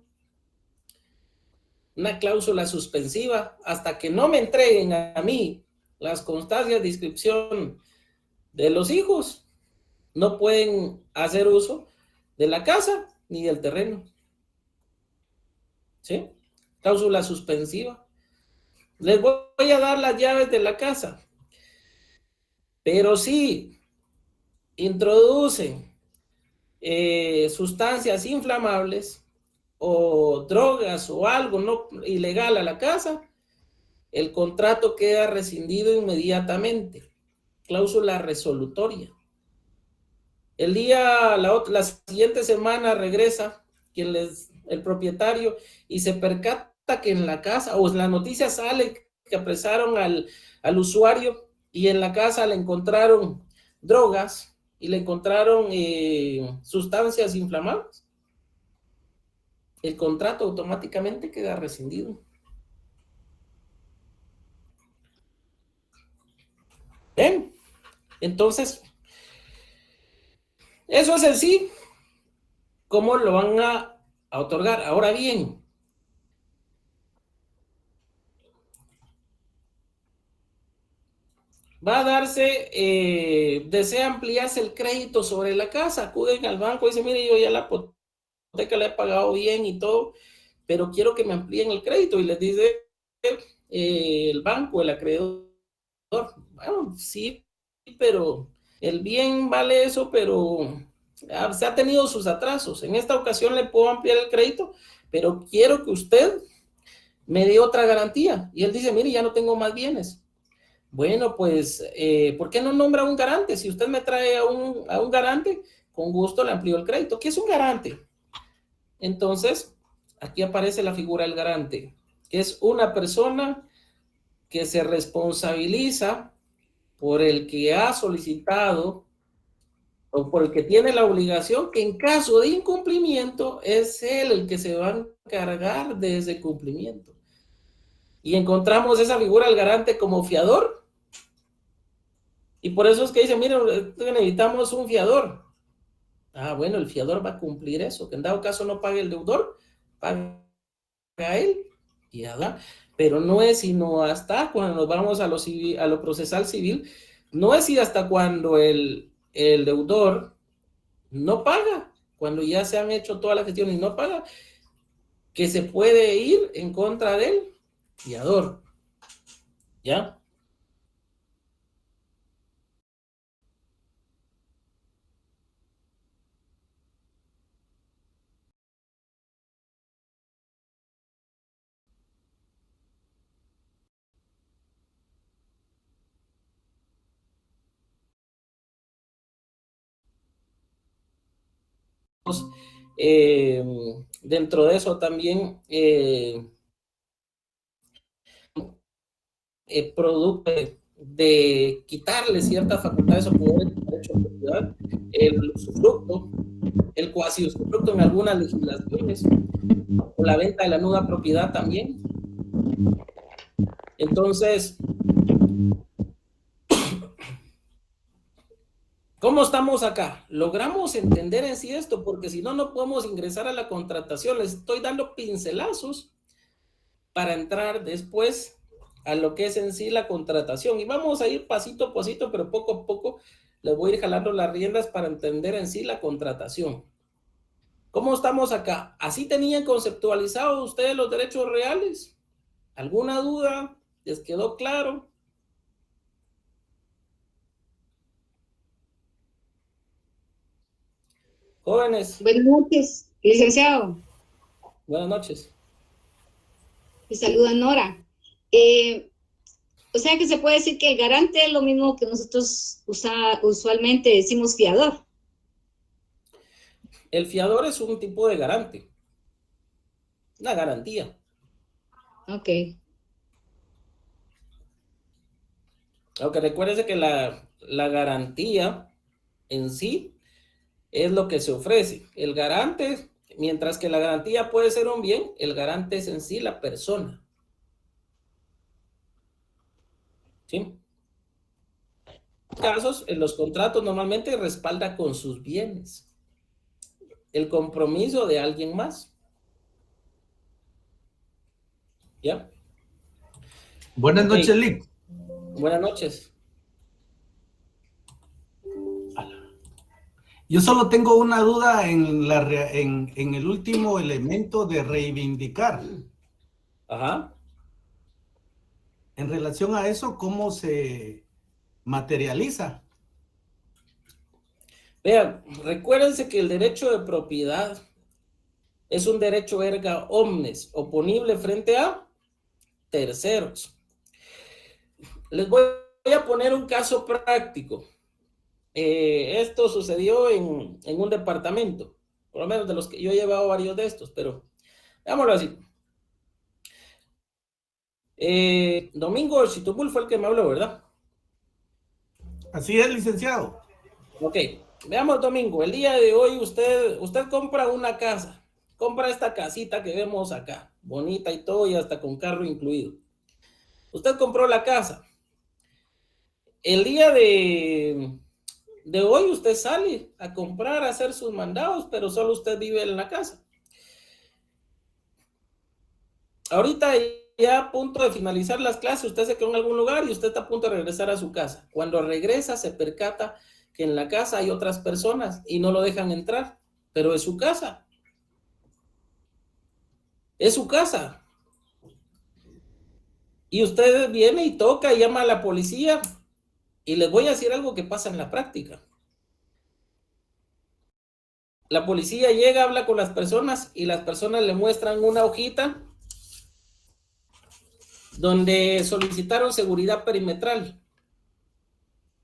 Una cláusula suspensiva hasta que no me entreguen a mí las constancias de inscripción de los hijos, no pueden hacer uso de la casa ni del terreno. ¿Sí? Cláusula suspensiva. Les voy a dar las llaves de la casa, pero si introducen sustancias inflamables o drogas o algo no ilegal a la casa, el contrato queda rescindido inmediatamente. Cláusula resolutoria. La siguiente semana regresa el propietario y se percata que en la casa, o la noticia sale que apresaron al usuario y en la casa le encontraron drogas y le encontraron sustancias inflamables. El contrato automáticamente queda rescindido. ¿Ven? Entonces, eso es en sí cómo lo van a otorgar. Ahora bien, va a darse, desea ampliarse el crédito sobre la casa, acuden al banco y dicen, mire, yo ya la hipoteca la he pagado bien y todo, pero quiero que me amplíen el crédito. Y les dice el banco, el acreedor, bueno, sí, pero el bien vale eso, pero se ha tenido sus atrasos. En esta ocasión le puedo ampliar el crédito, pero quiero que usted me dé otra garantía. Y él dice, mire, ya no tengo más bienes. Bueno, pues, ¿por qué no nombra un garante? Si usted me trae a un garante, con gusto le amplío el crédito. ¿Qué es un garante? Entonces, aquí aparece la figura del garante, que es una persona que se responsabiliza por el que ha solicitado o por el que tiene la obligación, que en caso de incumplimiento es él el que se va a encargar de ese cumplimiento. Y encontramos esa figura del garante como fiador. Y por eso es que dicen, miren, necesitamos un fiador. Ah, bueno, el fiador va a cumplir eso, que en dado caso no pague el deudor, paga él, y ya da. Pero no es sino hasta cuando nos vamos a lo procesal civil, no es sino hasta cuando el deudor no paga, cuando ya se han hecho todas las gestiones y no paga, que se puede ir en contra del fiador. ¿Ya? Dentro de eso también producto de quitarle ciertas facultades o poderes de derecho de propiedad, el usufructo, el cuasi usufructo en algunas legislaciones, o la venta de la nuda propiedad también. Entonces, ¿cómo estamos acá? Logramos entender en sí esto, porque si no, no podemos ingresar a la contratación. Les estoy dando pincelazos para entrar después a lo que es en sí la contratación. Y vamos a ir pasito a pasito, pero poco a poco les voy a ir jalando las riendas para entender en sí la contratación. ¿Cómo estamos acá? ¿Así tenían conceptualizado ustedes los derechos reales? ¿Alguna duda ¿Les quedó claro? Jóvenes, Buenas noches, licenciado. buenas noches. Le saluda Nora. O sea que se puede decir que el garante es lo mismo que nosotros usualmente decimos fiador. El fiador es un tipo de garante, una garantía. Ok. Aunque recuérdese que la garantía en sí es lo que se ofrece. El garante, mientras que la garantía puede ser un bien, el garante es en sí la persona. ¿Sí? En casos, en los contratos normalmente respalda con sus bienes el compromiso de alguien más. ¿Ya? Buenas Ok. noches, Lick. Buenas noches. Yo solo tengo una duda en el último elemento de reivindicar. Ajá. En relación a eso, ¿cómo se materializa? Vean, recuérdense que el derecho de propiedad es un derecho erga omnes, oponible frente a terceros. Les voy a poner un caso práctico. Esto sucedió en un departamento, por lo menos de los que yo he llevado varios de estos, pero veámoslo así. Domingo Chitubul fue el que me habló, ¿verdad? Así es, licenciado. Ok, veamos, Domingo, el día de hoy usted compra una casa, compra esta casita que vemos acá, bonita y todo, y hasta con carro incluido. Usted compró la casa. El día de hoy usted sale a comprar, a hacer sus mandados, pero solo usted vive en la casa. Ahorita ya a punto de finalizar las clases, usted se quedó en algún lugar y usted está a punto de regresar a su casa. Cuando regresa se percata que en la casa hay otras personas y no lo dejan entrar, pero es su casa. Es su casa. Y usted viene y toca y llama a la policía, y les voy a decir algo que pasa en la práctica. La policía llega, habla con las personas y las personas le muestran una hojita donde solicitaron seguridad perimetral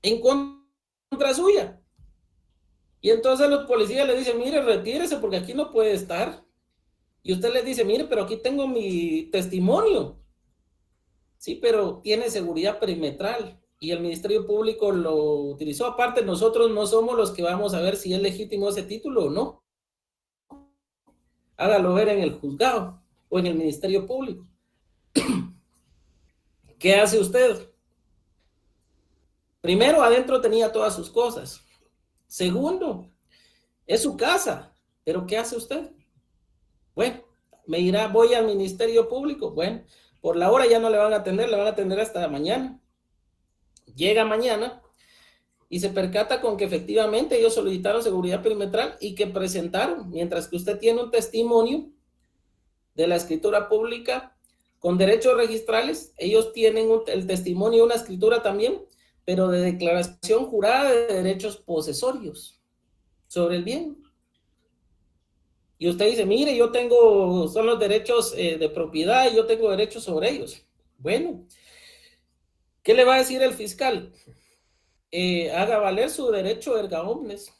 en contra suya. Y entonces los policías le dicen, mire, retírese porque aquí no puede estar. Y usted les dice, mire, pero aquí tengo mi testimonio. Sí, pero tiene seguridad perimetral y el Ministerio Público lo utilizó. Aparte, nosotros no somos los que vamos a ver si es legítimo ese título o no. Hágalo ver en el juzgado o en el Ministerio Público. ¿Qué hace usted? Primero, adentro tenía todas sus cosas. Segundo, es su casa. ¿Pero qué hace usted? Bueno, me dirá, voy al Ministerio Público. Bueno, por la hora ya no le van a atender, le van a atender hasta mañana. Llega mañana y se percata con que efectivamente ellos solicitaron seguridad perimetral y que presentaron, mientras que usted tiene un testimonio de la escritura pública con derechos registrales, ellos tienen el testimonio de una escritura también, pero de declaración jurada de derechos posesorios sobre el bien. Y usted dice, mire, yo tengo, son los derechos de propiedad y yo tengo derechos sobre ellos. Bueno, ¿qué le va a decir el fiscal? Haga valer su derecho erga omnes,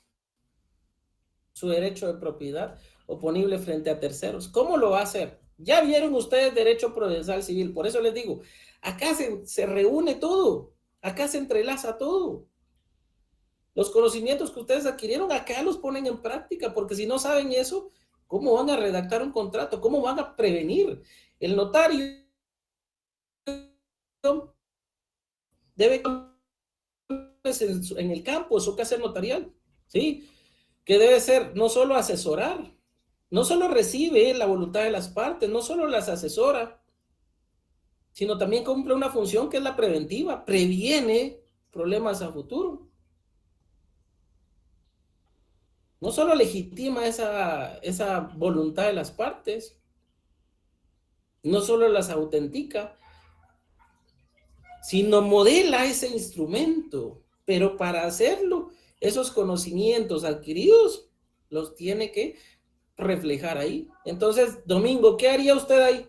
su derecho de propiedad oponible frente a terceros. ¿Cómo lo va a hacer? Ya vieron ustedes derecho procesal civil, por eso les digo, acá se reúne todo, acá se entrelaza todo. Los conocimientos que ustedes adquirieron acá los ponen en práctica, porque si no saben eso, ¿cómo van a redactar un contrato? ¿Cómo van a prevenir? El notario debe en el campo, su casa notarial, ¿sí? Que debe ser no solo asesorar, no solo recibe la voluntad de las partes, no solo las asesora, sino también cumple una función que es la preventiva, previene problemas a futuro. No solo legitima esa voluntad de las partes, no solo las autentica, sino modela ese instrumento. Pero para hacerlo, esos conocimientos adquiridos los tiene que reflejar ahí. Entonces, Domingo, ¿qué haría usted ahí?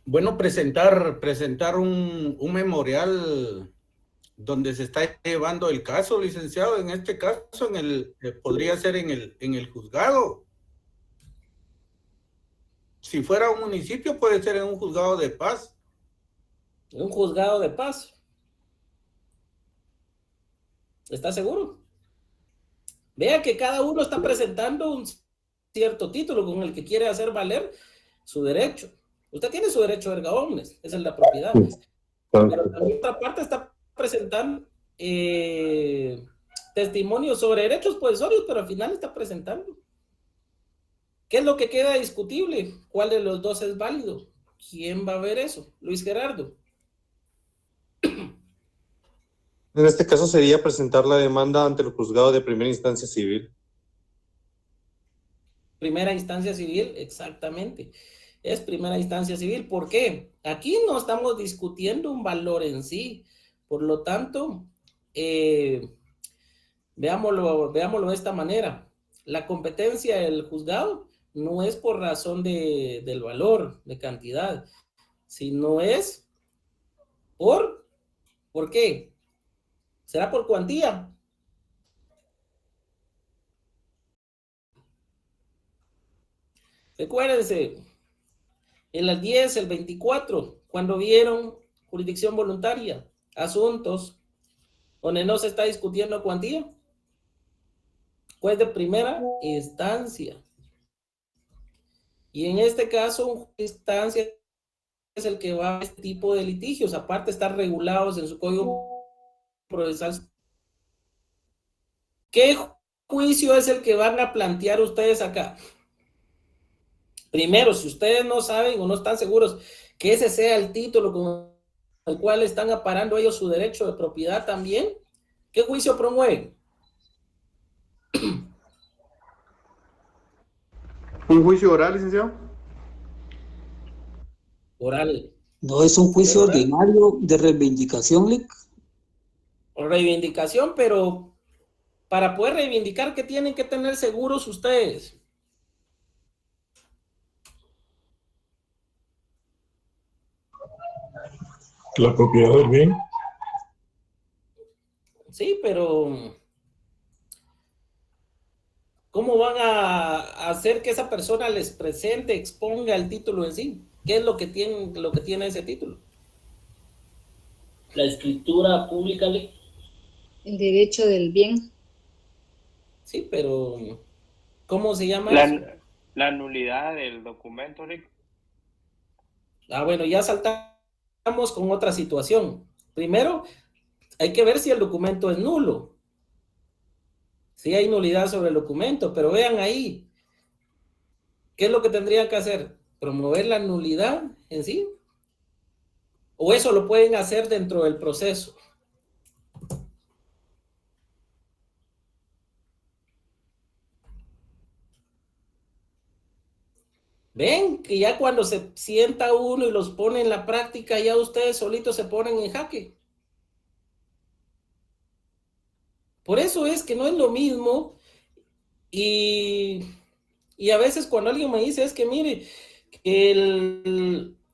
Bueno, presentar un memorial donde se está llevando el caso, licenciado. En este caso, podría ser en el juzgado. Si fuera un municipio, puede ser en un juzgado de paz. Un juzgado de paz. ¿Está seguro? Vea que cada uno está presentando un cierto título con el que quiere hacer valer su derecho. Usted tiene su derecho erga omnes, esa es la propiedad. Pero también otra parte está presentando testimonios sobre derechos possesorios, pero al final está presentando. ¿Qué es lo que queda discutible? ¿Cuál de los dos es válido? ¿Quién va a ver eso? Luis Gerardo. En este caso sería presentar la demanda ante el juzgado de primera instancia civil. Primera instancia civil, exactamente. Es primera instancia civil. ¿Por qué? Aquí no estamos discutiendo un valor en sí. Por lo tanto, veámoslo de esta manera. La competencia del juzgado no es por razón del valor, de cantidad, sino es ¿por qué? ¿Será por cuantía? Recuérdense, en las 10, el 24, cuando vieron jurisdicción voluntaria, asuntos donde no se está discutiendo cuantía, juez de primera instancia. Y en este caso, un juez de instancia es el que va a este tipo de litigios, aparte están regulados en su código procesal. ¿Qué juicio es el que van a plantear ustedes acá? Primero, si ustedes no saben o no están seguros que ese sea el título con el cual están amparando ellos su derecho de propiedad también, ¿qué juicio promueven? ¿Un juicio oral, licenciado? Oral. ¿No es un juicio ordinario de reivindicación, Lic? Reivindicación, pero para poder reivindicar, ¿qué tienen que tener seguros ustedes? La propiedad del bien. Sí, pero ¿cómo van a hacer que esa persona les presente, exponga el título en sí? ¿Qué es lo que tiene ese título? La escritura pública. El derecho del bien. Sí, pero ¿cómo se llama eso? La nulidad del documento, Rick. Ah, bueno, ya saltamos con otra situación. Primero, hay que ver si el documento es nulo. Sí hay nulidad sobre el documento, pero vean ahí, ¿qué es lo que tendrían que hacer? ¿Promover la nulidad en sí? ¿O eso lo pueden hacer dentro del proceso? Ven que ya cuando se sienta uno y los pone en la práctica, ya ustedes solitos se ponen en jaque. Por eso es que no es lo mismo y a veces cuando alguien me dice es que mire,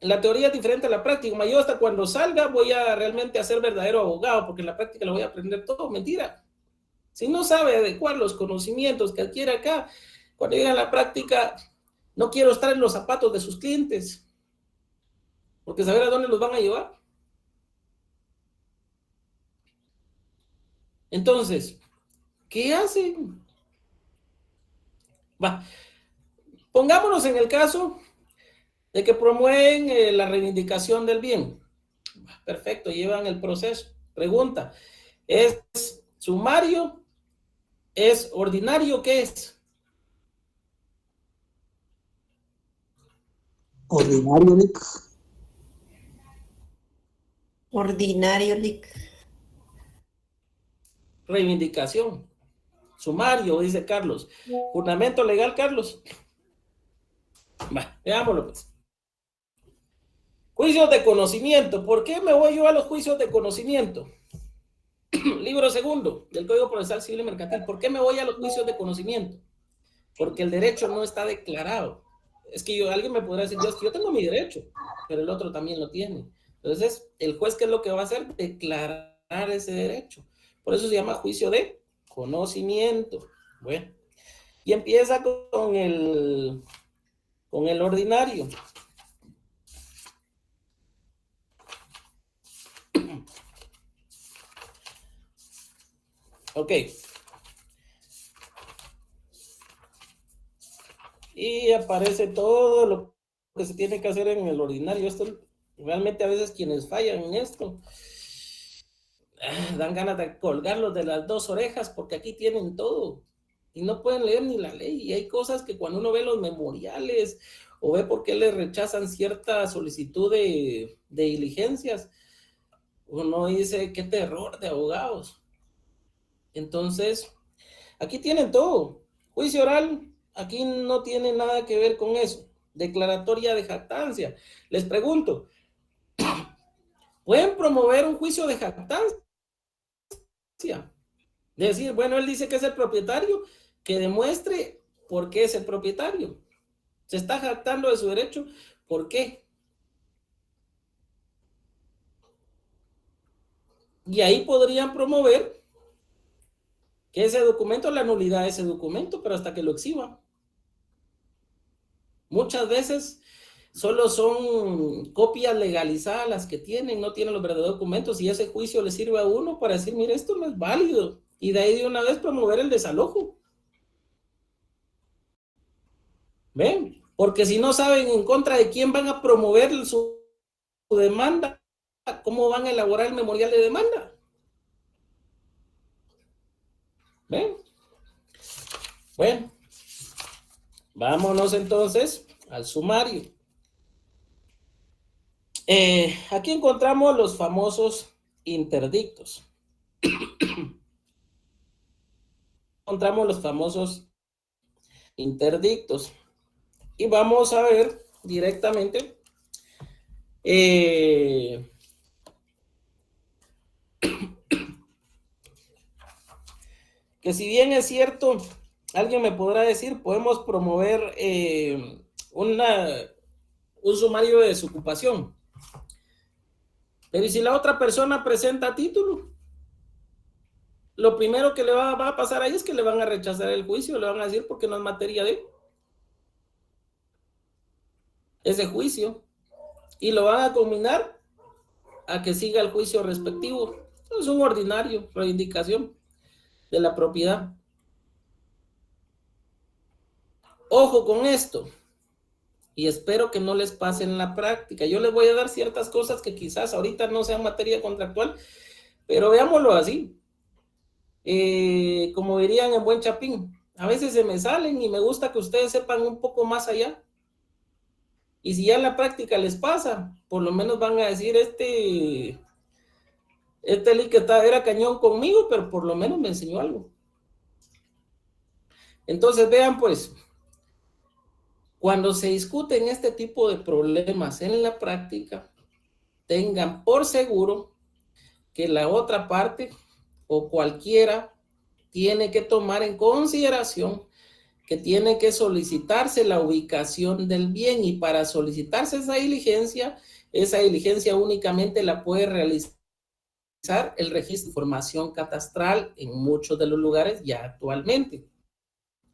la teoría es diferente a la práctica, yo hasta cuando salga voy a realmente a ser verdadero abogado porque en la práctica lo voy a aprender todo, mentira. Si no sabe adecuar los conocimientos que adquiere acá, cuando llega a la práctica, no quiero estar en los zapatos de sus clientes, porque saber a dónde los van a llevar. Entonces, ¿qué hacen? Va, pongámonos en el caso de que promueven la reivindicación del bien. Perfecto, llevan el proceso. Pregunta, ¿es sumario? ¿Es ordinario? ¿Qué es? Ordinario, Lic. Ordinario, Lic. Reivindicación. Sumario, dice Carlos. Fundamento legal, Carlos. Va, veámoslo pues. Juicios de conocimiento. ¿Por qué me voy yo a los juicios de conocimiento? Libro segundo del Código Procesal Civil y Mercantil. ¿Por qué me voy a los juicios de conocimiento? Porque el derecho no está declarado. Es que alguien me podrá decir, es que yo tengo mi derecho, pero el otro también lo tiene. Entonces, el juez, ¿qué es lo que va a hacer? Declarar ese derecho. Por eso se llama juicio de conocimiento. Bueno, y empieza con el ordinario. Ok. Y aparece todo lo que se tiene que hacer en el ordinario. Esto, realmente a veces quienes fallan en esto, dan ganas de colgarlos de las dos orejas porque aquí tienen todo. Y no pueden leer ni la ley. Y hay cosas que cuando uno ve los memoriales o ve por qué le rechazan cierta solicitud de diligencias, uno dice, qué terror de abogados. Entonces, aquí tienen todo. Juicio oral, aquí no tiene nada que ver con eso. Declaratoria de jactancia. Les pregunto, ¿pueden promover un juicio de jactancia? Decir, bueno, él dice que es el propietario, que demuestre por qué es el propietario. Se está jactando de su derecho, ¿por qué? Y ahí podrían promover que ese documento, la nulidad de ese documento, pero hasta que lo exhiba. Muchas veces solo son copias legalizadas las que tienen, no tienen los verdaderos documentos, y ese juicio le sirve a uno para decir, mire, esto no es válido, y de ahí de una vez promover el desalojo. ¿Ven? Porque si no saben en contra de quién van a promover su demanda, ¿cómo van a elaborar el memorial de demanda? ¿Ven? Bueno, vámonos entonces al sumario. Aquí encontramos los famosos interdictos. Encontramos los famosos interdictos. Y vamos a ver directamente que si bien es cierto, alguien me podrá decir, podemos promover un sumario de desocupación. Pero ¿y si la otra persona presenta título? Lo primero que le va a pasar ahí es que le van a rechazar el juicio, le van a decir porque no es materia de ese juicio. Y lo van a combinar a que siga el juicio respectivo. Es un ordinario, reivindicación de la propiedad. Ojo con esto, y espero que no les pase en la práctica. Yo les voy a dar ciertas cosas que quizás ahorita no sean materia contractual, pero veámoslo así. Como dirían en buen chapín, a veces se me salen y me gusta que ustedes sepan un poco más allá. Y si ya en la práctica les pasa, por lo menos van a decir, este que era cañón conmigo, pero por lo menos me enseñó algo. Entonces vean pues, cuando se discuten este tipo de problemas en la práctica, tengan por seguro que la otra parte o cualquiera tiene que tomar en consideración que tiene que solicitarse la ubicación del bien, y para solicitarse esa diligencia únicamente la puede realizar el registro de información catastral en muchos de los lugares ya actualmente.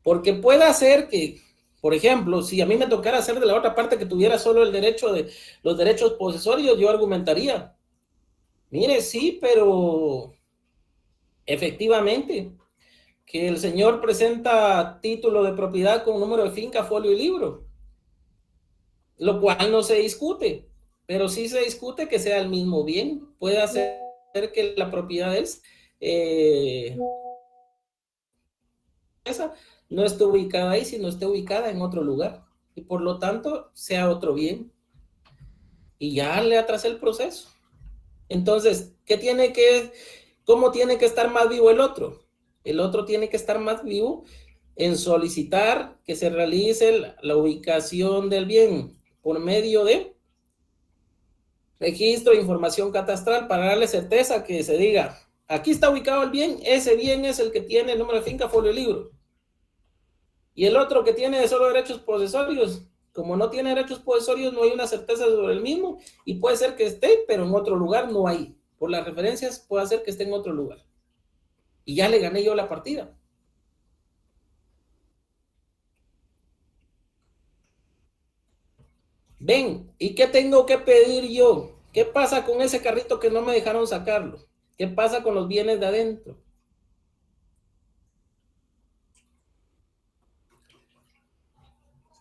Porque puede ser que, por ejemplo, si a mí me tocara hacer de la otra parte que tuviera solo el derecho de los derechos posesorios, yo argumentaría, mire, sí, pero efectivamente, que el señor presenta título de propiedad con número de finca, folio y libro, lo cual no se discute, pero sí se discute que sea el mismo bien. Puede hacer que la propiedad es esa no esté ubicada ahí, sino esté ubicada en otro lugar, y por lo tanto sea otro bien, y ya le atrasé el proceso. Entonces, ¿cómo tiene que estar más vivo el otro? El otro tiene que estar más vivo en solicitar que se realice la ubicación del bien por medio de registro de información catastral para darle certeza que se diga, aquí está ubicado el bien, ese bien es el que tiene el número de finca, folio, libro. Y el otro que tiene solo derechos posesorios, como no tiene derechos posesorios, no hay una certeza sobre el mismo, y puede ser que esté, pero en otro lugar no hay. Por las referencias puede ser que esté en otro lugar. Y ya le gané yo la partida. Ven, ¿y qué tengo que pedir yo? ¿Qué pasa con ese carrito que no me dejaron sacarlo? ¿Qué pasa con los bienes de adentro?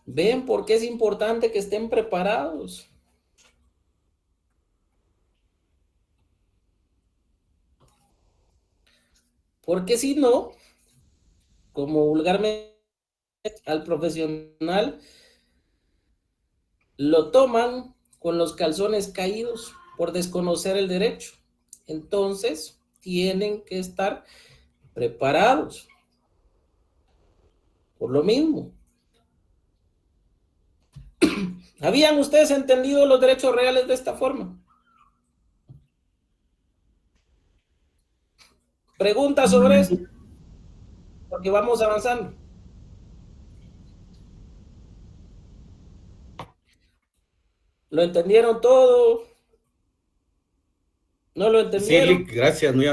¿Ven por qué es importante que estén preparados? Porque si no, como vulgarmente al profesional, lo toman con los calzones caídos por desconocer el derecho. Entonces, tienen que estar preparados. Por lo mismo. ¿Habían ustedes entendido los derechos reales de esta forma? ¿Preguntas sobre esto? Porque vamos avanzando. ¿Lo entendieron todo? ¿No lo entendieron? Sí, gracias, muy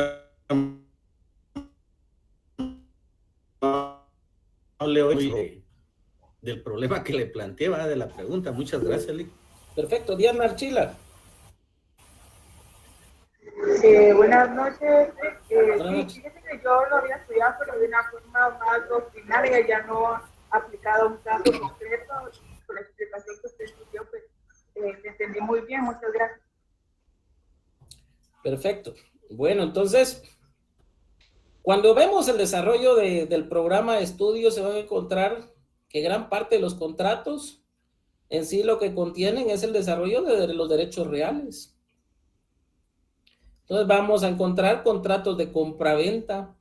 amable hoy del problema que le planteaba, de la pregunta. Muchas gracias, Lick. Perfecto. Diana Archila. Buenas noches. Buenas Sí, noches. fíjese que yo lo había estudiado, pero de una forma más doctrinaria, ya no aplicado a un caso concreto. Por la explicación que usted dio, pues me entendí muy bien. Muchas gracias. Perfecto. Bueno, entonces, cuando vemos el desarrollo del programa de estudio, se van a encontrar que gran parte de los contratos en sí lo que contienen es el desarrollo de los derechos reales. Entonces vamos a encontrar contratos de compraventa,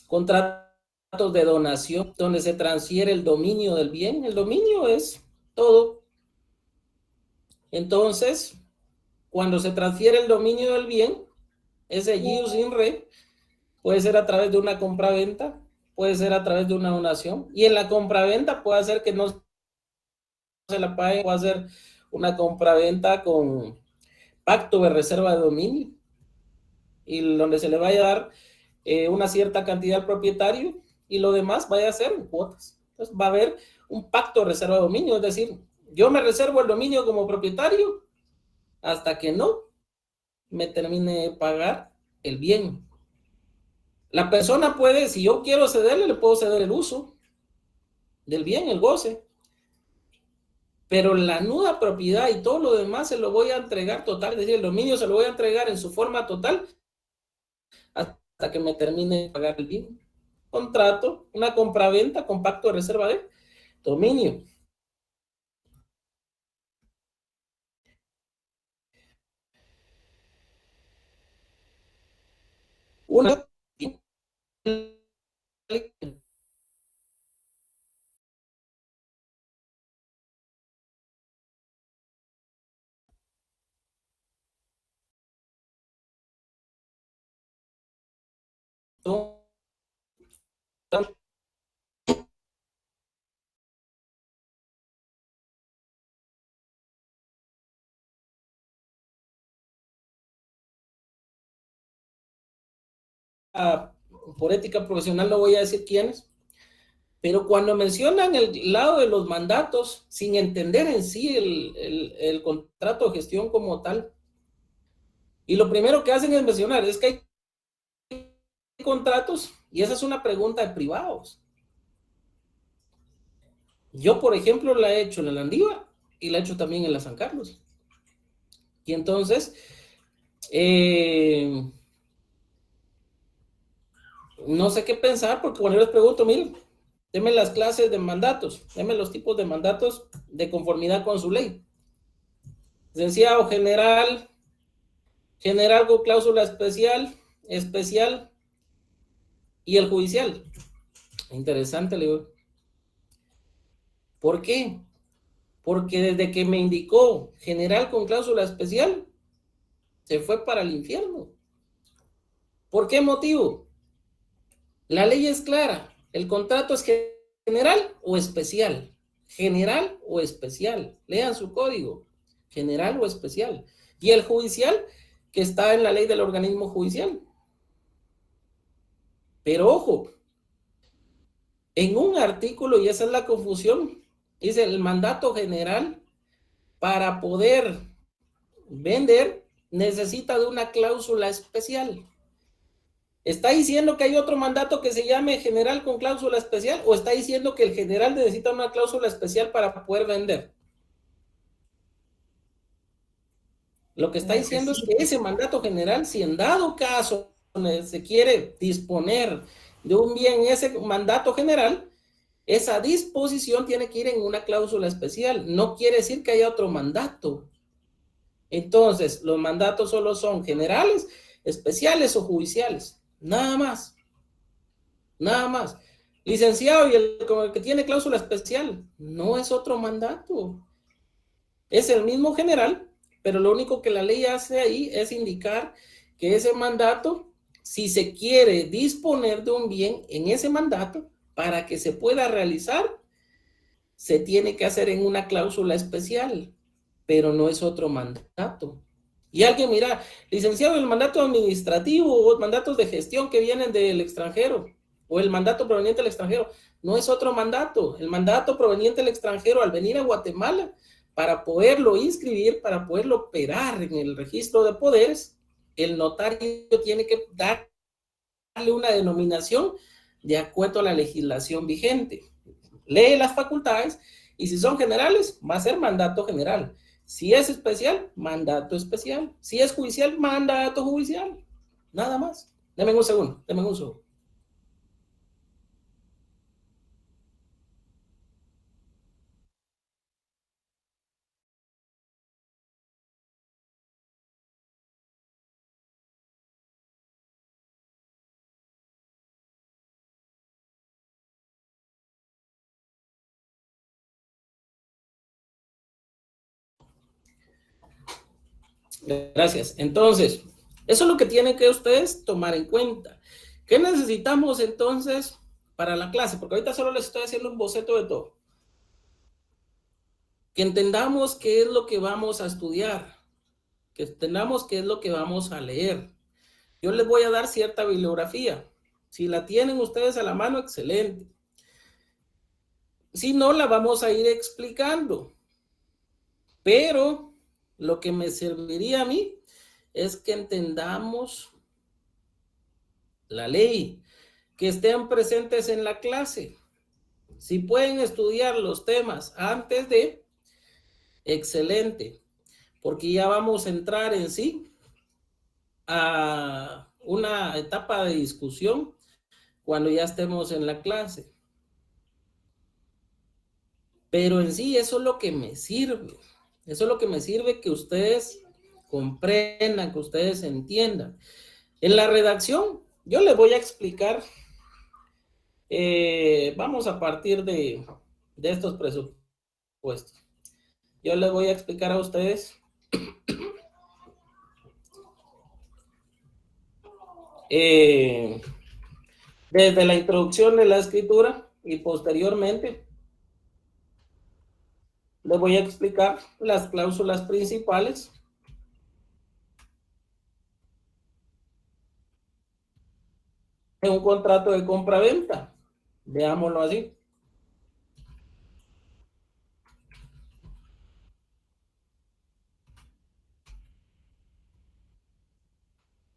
contratos de donación, donde se transfiere el dominio del bien. El dominio es todo. Entonces, cuando se transfiere el dominio del bien, ese jus in re puede ser a través de una compraventa, puede ser a través de una donación, y en la compraventa puede ser que no se la pague, puede ser una compraventa con pacto de reserva de dominio, y donde se le vaya a dar una cierta cantidad al propietario, y lo demás vaya a ser en cuotas. Entonces va a haber un pacto de reserva de dominio, es decir, yo me reservo el dominio como propietario hasta que no me termine de pagar el bien. La persona puede, si yo quiero cederle, le puedo ceder el uso del bien, el goce, pero la nuda propiedad y todo lo demás se lo voy a entregar total, es decir, el dominio se lo voy a entregar en su forma total hasta que me termine de pagar el bien. Contrato, una compraventa con pacto de reserva de dominio. Una por ética profesional no voy a decir quiénes, pero cuando mencionan el lado de los mandatos, sin entender en sí el contrato de gestión como tal, y lo primero que hacen es mencionar, es que hay contratos, y esa es una pregunta de privados. Yo, por ejemplo, la he hecho en la Landiva, y la he hecho también en la San Carlos. Y entonces, no sé qué pensar, porque cuando yo les pregunto, miren, denme las clases de mandatos, denme los tipos de mandatos de conformidad con su ley. Licenciado general, general con cláusula especial, especial y el judicial. Interesante, Leo. ¿Por qué? Porque desde que me indicó general con cláusula especial, se fue para el infierno. ¿Por qué motivo? La ley es clara. El contrato es general o especial. General o especial. Lean su código. General o especial. Y el judicial, que está en la ley del organismo judicial. Pero ojo, en un artículo, y esa es la confusión, dice el mandato general para poder vender necesita de una cláusula especial. ¿Está diciendo que hay otro mandato que se llame general con cláusula especial o está diciendo que el general necesita una cláusula especial para poder vender? Lo que está diciendo es que ese mandato general, si en dado caso se quiere disponer de un bien, ese mandato general, esa disposición tiene que ir en una cláusula especial. No quiere decir que haya otro mandato. Entonces, los mandatos solo son generales, especiales o judiciales. Nada más. Nada más. Licenciado, y el que tiene cláusula especial, no es otro mandato. Es el mismo general, pero lo único que la ley hace ahí es indicar que ese mandato, si se quiere disponer de un bien en ese mandato, para que se pueda realizar, se tiene que hacer en una cláusula especial, pero no es otro mandato. Y alguien mira, licenciado, el mandato administrativo o mandatos de gestión que vienen del extranjero, o el mandato proveniente del extranjero, no es otro mandato. El mandato proveniente del extranjero al venir a Guatemala, para poderlo inscribir, para poderlo operar en el registro de poderes, el notario tiene que darle una denominación de acuerdo a la legislación vigente. Lee las facultades y si son generales, va a ser mandato general. Si es especial, mandato especial. Si es judicial, mandato judicial. Nada más. Deme un segundo, deme un segundo. Gracias. Entonces, eso es lo que tienen que ustedes tomar en cuenta. ¿Qué necesitamos entonces para la clase? Porque ahorita solo les estoy haciendo un boceto de todo. Que entendamos qué es lo que vamos a estudiar. Que entendamos qué es lo que vamos a leer. Yo les voy a dar cierta bibliografía. Si la tienen ustedes a la mano, excelente. Si no, la vamos a ir explicando. Pero lo que me serviría a mí es que entendamos la ley, que estén presentes en la clase. Si pueden estudiar los temas antes de, excelente, porque ya vamos a entrar en sí a una etapa de discusión cuando ya estemos en la clase. Pero en sí eso es lo que me sirve. Eso es lo que me sirve que ustedes comprendan, que ustedes entiendan. En la redacción, yo les voy a explicar, vamos a partir de estos presupuestos. Yo les voy a explicar a ustedes desde la introducción de la escritura y posteriormente les voy a explicar las cláusulas principales en un contrato de compra-venta. Veámoslo así.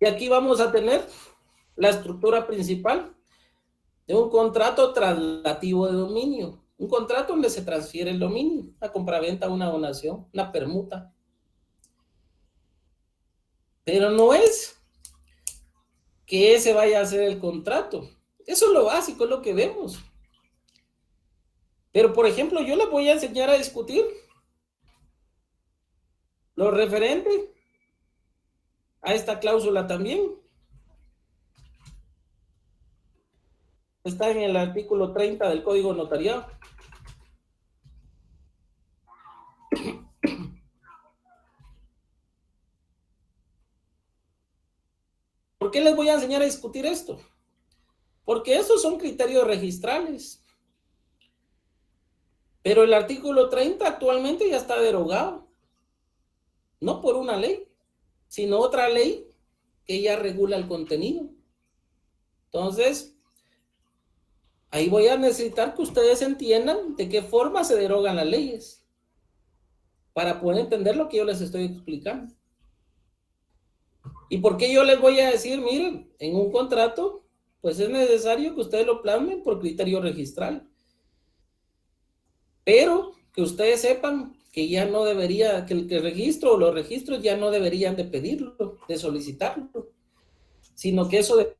Y aquí vamos a tener la estructura principal de un contrato traslativo de dominio. Un contrato donde se transfiere el dominio, una compraventa, una donación, una permuta. Pero no es que ese vaya a ser el contrato. Eso es lo básico, es lo que vemos. Pero, por ejemplo, yo les voy a enseñar a discutir lo referente a esta cláusula también. Está en el artículo 30 del Código Notariado. ¿Por qué les voy a enseñar a discutir esto? Porque esos son criterios registrales. Pero el artículo 30 actualmente ya está derogado. No por una ley, sino otra ley que ya regula el contenido. Entonces, ahí voy a necesitar que ustedes entiendan de qué forma se derogan las leyes para poder entender lo que yo les estoy explicando. ¿Y por qué yo les voy a decir, miren, en un contrato, pues es necesario que ustedes lo plasmen por criterio registral? Pero que ustedes sepan que ya no debería, que el registro o los registros ya no deberían de pedirlo, de solicitarlo, sino que eso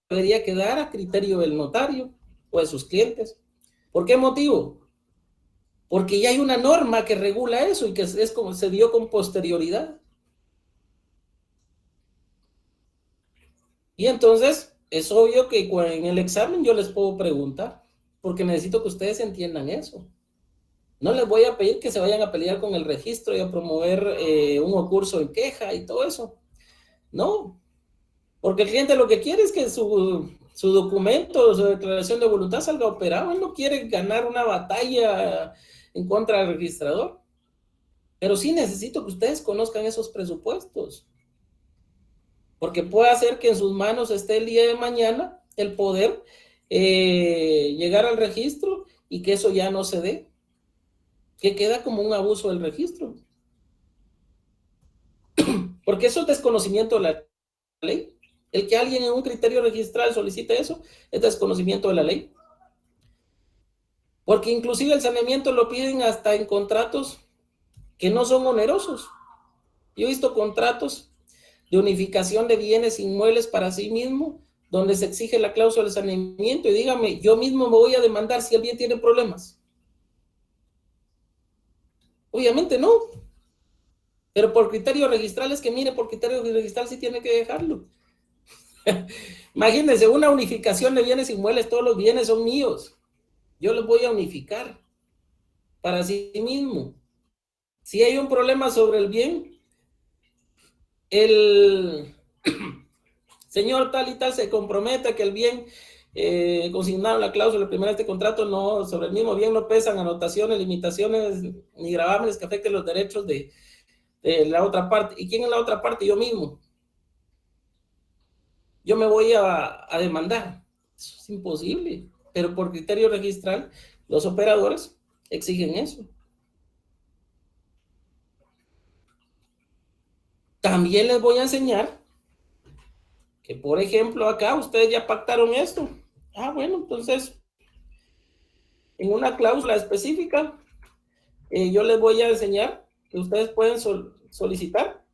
debería quedar a criterio del notario o de sus clientes. ¿Por qué motivo? Porque ya hay una norma que regula eso y que es como se dio con posterioridad. Y entonces es obvio que en el examen yo les puedo preguntar, porque necesito que ustedes entiendan eso. No les voy a pedir que se vayan a pelear con el registro y a promover un recurso en queja y todo eso. No, porque el cliente lo que quiere es que su documento, su declaración de voluntad salga operado. Él no quiere ganar una batalla en contra del registrador. Pero sí necesito que ustedes conozcan esos presupuestos. Porque puede hacer que en sus manos esté el día de mañana el poder llegar al registro y que eso ya no se dé. Que queda como un abuso del registro. Porque eso es desconocimiento de la ley. El que alguien en un criterio registral solicite eso es desconocimiento de la ley. Porque inclusive el saneamiento lo piden hasta en contratos que no son onerosos. Yo he visto contratos de unificación de bienes inmuebles para sí mismo, donde se exige la cláusula de saneamiento, y dígame, yo mismo me voy a demandar si el bien tiene problemas. Obviamente no. Pero por criterio registral es que, mire, por criterio registral sí tiene que dejarlo. Imagínense, una unificación de bienes inmuebles, todos los bienes son míos. Yo los voy a unificar para sí mismo. Si hay un problema sobre el bien, el señor tal y tal se compromete a que el bien consignado en la cláusula primera de este contrato, no, sobre el mismo bien no pesan anotaciones, limitaciones ni gravámenes que afecten los derechos de la otra parte. ¿Y quién es la otra parte? Yo mismo. Yo me voy a demandar. Eso es imposible. Pero por criterio registral, los operadores exigen eso. También les voy a enseñar que, por ejemplo, acá ustedes ya pactaron esto. Ah, bueno, entonces, en una cláusula específica, yo les voy a enseñar que ustedes pueden solicitar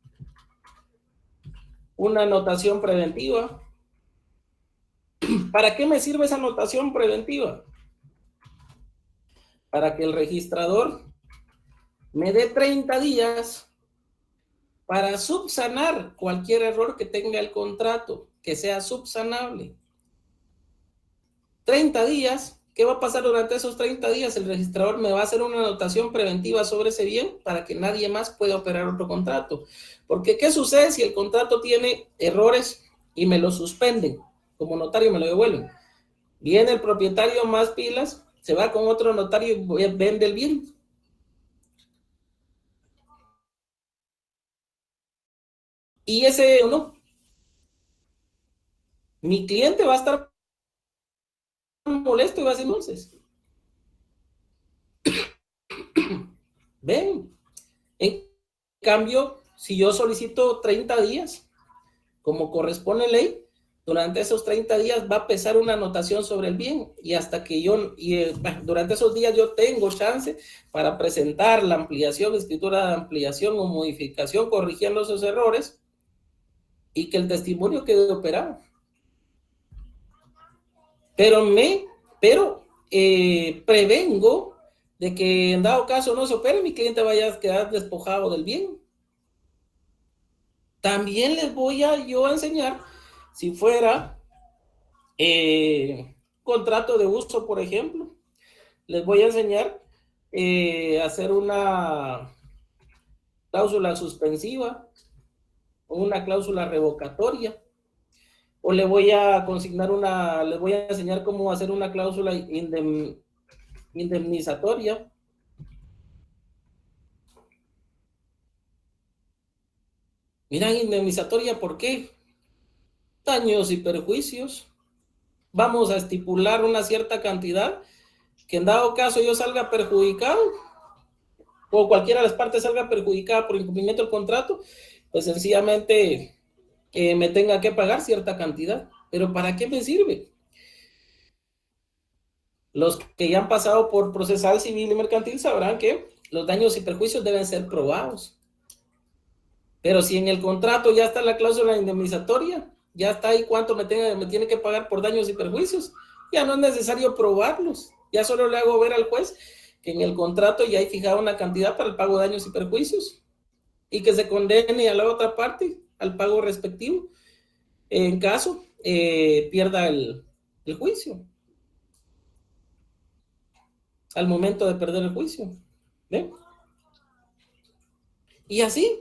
una anotación preventiva. ¿Para qué me sirve esa anotación preventiva? Para que el registrador me dé 30 días para subsanar cualquier error que tenga el contrato, que sea subsanable. 30 días. ¿Qué va a pasar durante esos 30 días? El registrador me va a hacer una anotación preventiva sobre ese bien para que nadie más pueda operar otro contrato. Porque, ¿qué sucede si el contrato tiene errores y me lo suspenden? Como notario me lo devuelven. Viene el propietario más pilas, se va con otro notario y vende el bien. Y ese no. Mi cliente va a estar molesto y va a decir, entonces. Ven. En cambio, si yo solicito 30 días, como corresponde ley, durante esos 30 días va a pesar una anotación sobre el bien y hasta que durante esos días yo tengo chance para presentar la ampliación, escritura de ampliación o modificación corrigiendo esos errores y que el testimonio quede operado. Pero prevengo de que en dado caso no se opere, mi cliente vaya a quedar despojado del bien. También les voy a enseñar, si fuera Contrato de uso, por ejemplo. Les voy a enseñar a hacer una cláusula suspensiva o una cláusula revocatoria. O le voy a consignar les voy a enseñar cómo hacer una cláusula indemnizatoria. Miran, indemnizatoria, ¿por qué? Daños y perjuicios. Vamos a estipular una cierta cantidad que en dado caso yo salga perjudicado o cualquiera de las partes salga perjudicada por incumplimiento del contrato, pues sencillamente me tenga que pagar cierta cantidad. ¿Pero para qué me sirve? Los que ya han pasado por procesal civil y mercantil sabrán que los daños y perjuicios deben ser probados. Pero si en el contrato ya está la cláusula indemnizatoria, ya está ahí cuánto me tiene que pagar por daños y perjuicios, ya no es necesario probarlos. Ya solo le hago ver al juez que en el contrato ya hay fijada una cantidad para el pago de daños y perjuicios y que se condene a la otra parte al pago respectivo en caso pierda el juicio. Al momento de perder el juicio. ¿Ven? Y así,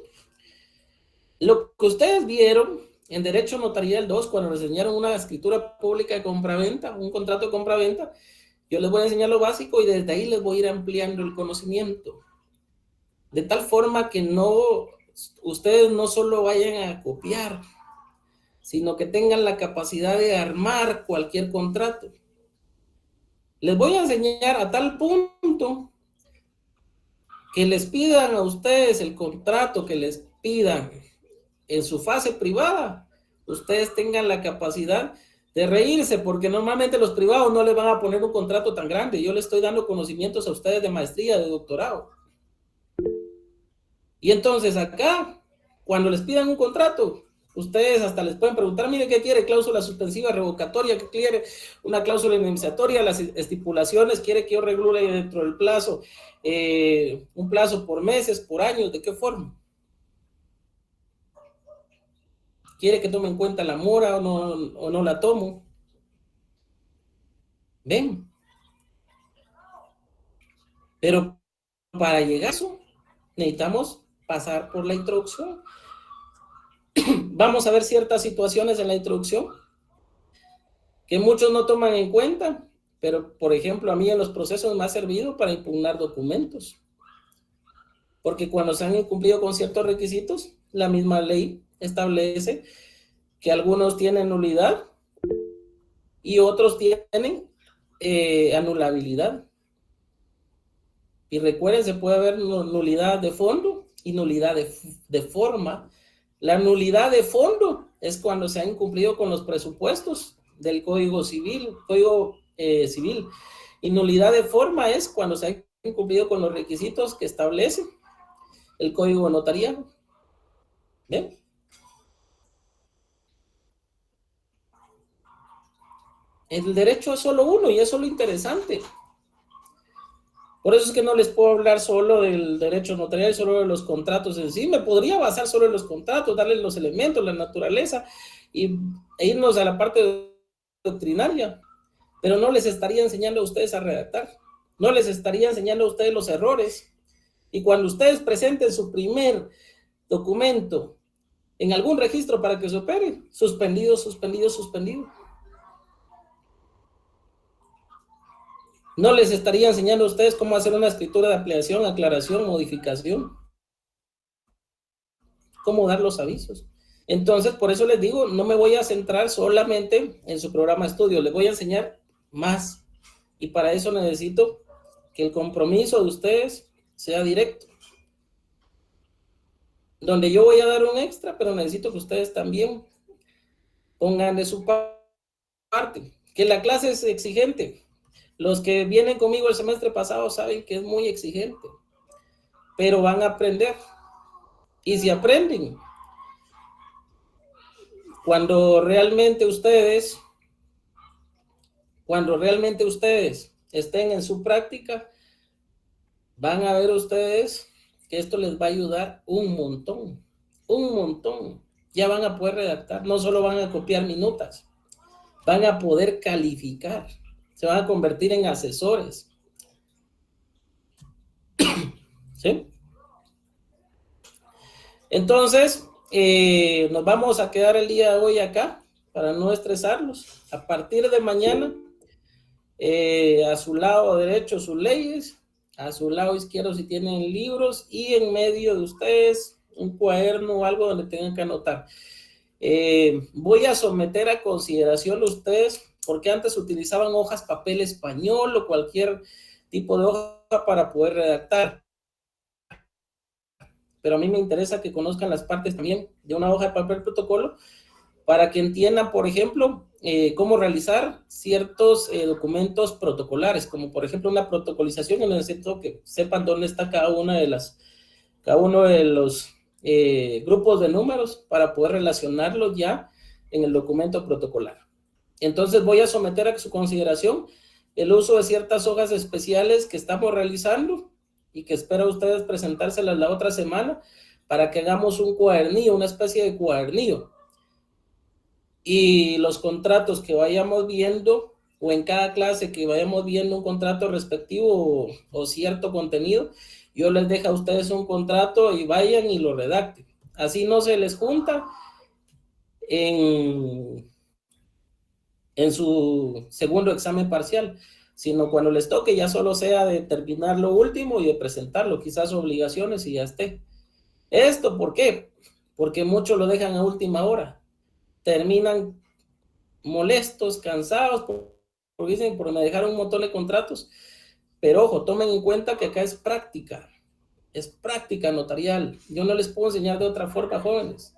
lo que ustedes vieron en Derecho Notarial 2, cuando les enseñaron una escritura pública de compraventa, un contrato de compraventa, yo les voy a enseñar lo básico y desde ahí les voy a ir ampliando el conocimiento. De tal forma que ustedes no solo vayan a copiar, sino que tengan la capacidad de armar cualquier contrato. Les voy a enseñar a tal punto que les pidan a ustedes el contrato que les pidan en su fase privada, ustedes tengan la capacidad de reírse, porque normalmente los privados no les van a poner un contrato tan grande. Yo les estoy dando conocimientos a ustedes de maestría, de doctorado. Y entonces acá, cuando les pidan un contrato, ustedes hasta les pueden preguntar, mire, ¿qué quiere? Cláusula suspensiva, revocatoria, ¿qué quiere? Una cláusula indemnizatoria, las estipulaciones, ¿quiere que yo regule dentro del plazo? Un plazo por meses, por años, ¿de qué forma? ¿Quiere que tome en cuenta la mora o no la tomo? ¿Ven? Pero para llegar a eso, necesitamos pasar por la introducción. Vamos a ver ciertas situaciones en la introducción que muchos no toman en cuenta, pero, por ejemplo, a mí en los procesos me ha servido para impugnar documentos. Porque cuando se han incumplido con ciertos requisitos, la misma ley establece que algunos tienen nulidad y otros tienen anulabilidad. Y recuerden, se puede ver nulidad de fondo y nulidad de forma. La nulidad de fondo es cuando se ha incumplido con los presupuestos del Código Civil, y nulidad de forma es cuando se ha incumplido con los requisitos que establece el Código Notarial. ¿Ven? El derecho es solo uno y eso es lo interesante. Por eso es que no les puedo hablar solo del derecho notarial, solo de los contratos en sí. Me podría basar solo en los contratos, darles los elementos, la naturaleza e irnos a la parte doctrinaria. Pero no les estaría enseñando a ustedes a redactar. No les estaría enseñando a ustedes los errores. Y cuando ustedes presenten su primer documento en algún registro para que se opere, suspendido, suspendido, suspendido. No les estaría enseñando a ustedes cómo hacer una escritura de ampliación, aclaración, modificación. Cómo dar los avisos. Entonces, por eso les digo, no me voy a centrar solamente en su programa de estudio. Les voy a enseñar más. Y para eso necesito que el compromiso de ustedes sea directo. Donde yo voy a dar un extra, pero necesito que ustedes también pongan de su parte. Que la clase es exigente. Los que vienen conmigo el semestre pasado saben que es muy exigente, pero van a aprender. Y si aprenden, cuando realmente ustedes estén en su práctica, van a ver ustedes que esto les va a ayudar un montón, un montón. Ya van a poder redactar, no solo van a copiar minutas, van a poder calificar, se van a convertir en asesores. ¿Sí? Entonces, nos vamos a quedar el día de hoy acá para no estresarlos. A partir de mañana, a su lado derecho sus leyes, a su lado izquierdo si tienen libros y en medio de ustedes un cuaderno o algo donde tengan que anotar. Voy a someter a consideración ustedes, porque antes utilizaban hojas papel español o cualquier tipo de hoja para poder redactar. Pero a mí me interesa que conozcan las partes también de una hoja de papel protocolo para que entiendan, por ejemplo, cómo realizar ciertos documentos protocolares, como por ejemplo una protocolización, en el sentido que sepan dónde está cada uno de los grupos de números para poder relacionarlos ya en el documento protocolar. Entonces voy a someter a su consideración el uso de ciertas hojas especiales que estamos realizando y que espero ustedes presentárselas la otra semana para que hagamos un cuadernillo, una especie de cuadernillo. Y los contratos que vayamos viendo, o en cada clase que vayamos viendo un contrato respectivo o cierto contenido, yo les dejo a ustedes un contrato y vayan y lo redacten. Así no se les junta en su segundo examen parcial, sino cuando les toque ya solo sea de terminar lo último y de presentarlo, quizás obligaciones y ya esté. ¿Esto por qué? Porque muchos lo dejan a última hora. Terminan molestos, cansados, porque dicen, porque me dejaron un montón de contratos. Pero ojo, tomen en cuenta que acá es práctica notarial. Yo no les puedo enseñar de otra forma, jóvenes.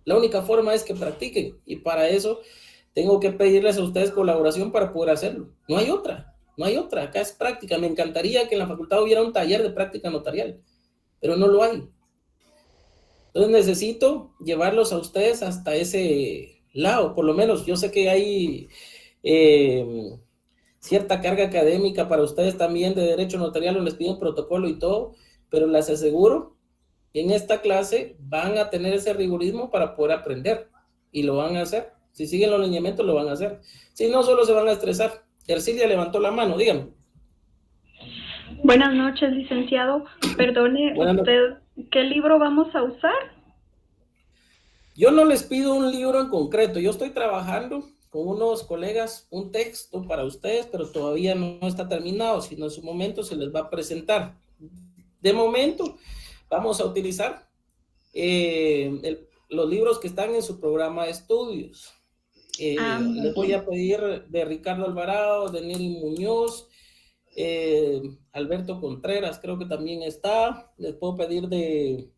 La única forma es que practiquen, y para eso tengo que pedirles a ustedes colaboración para poder hacerlo. No hay otra, acá es práctica. Me encantaría que en la facultad hubiera un taller de práctica notarial, pero no lo hay. Entonces necesito llevarlos a ustedes hasta ese lado, por lo menos. Yo sé que hay cierta carga académica para ustedes también de derecho notarial, les piden protocolo y todo, pero les aseguro que en esta clase van a tener ese rigorismo para poder aprender, y lo van a hacer. Si siguen los lineamientos, lo van a hacer. Si no, solo se van a estresar. Ercilia levantó la mano, dígame. Buenas noches, licenciado. Perdone, ¿usted qué libro vamos a usar? Yo no les pido un libro en concreto. Yo estoy trabajando con unos colegas un texto para ustedes, pero todavía no está terminado, sino en su momento se les va a presentar. De momento, vamos a utilizar los libros que están en su programa de estudios. Les voy a pedir de Ricardo Alvarado, de Nelly Muñoz, Alberto Contreras, creo que también está. Les puedo pedir de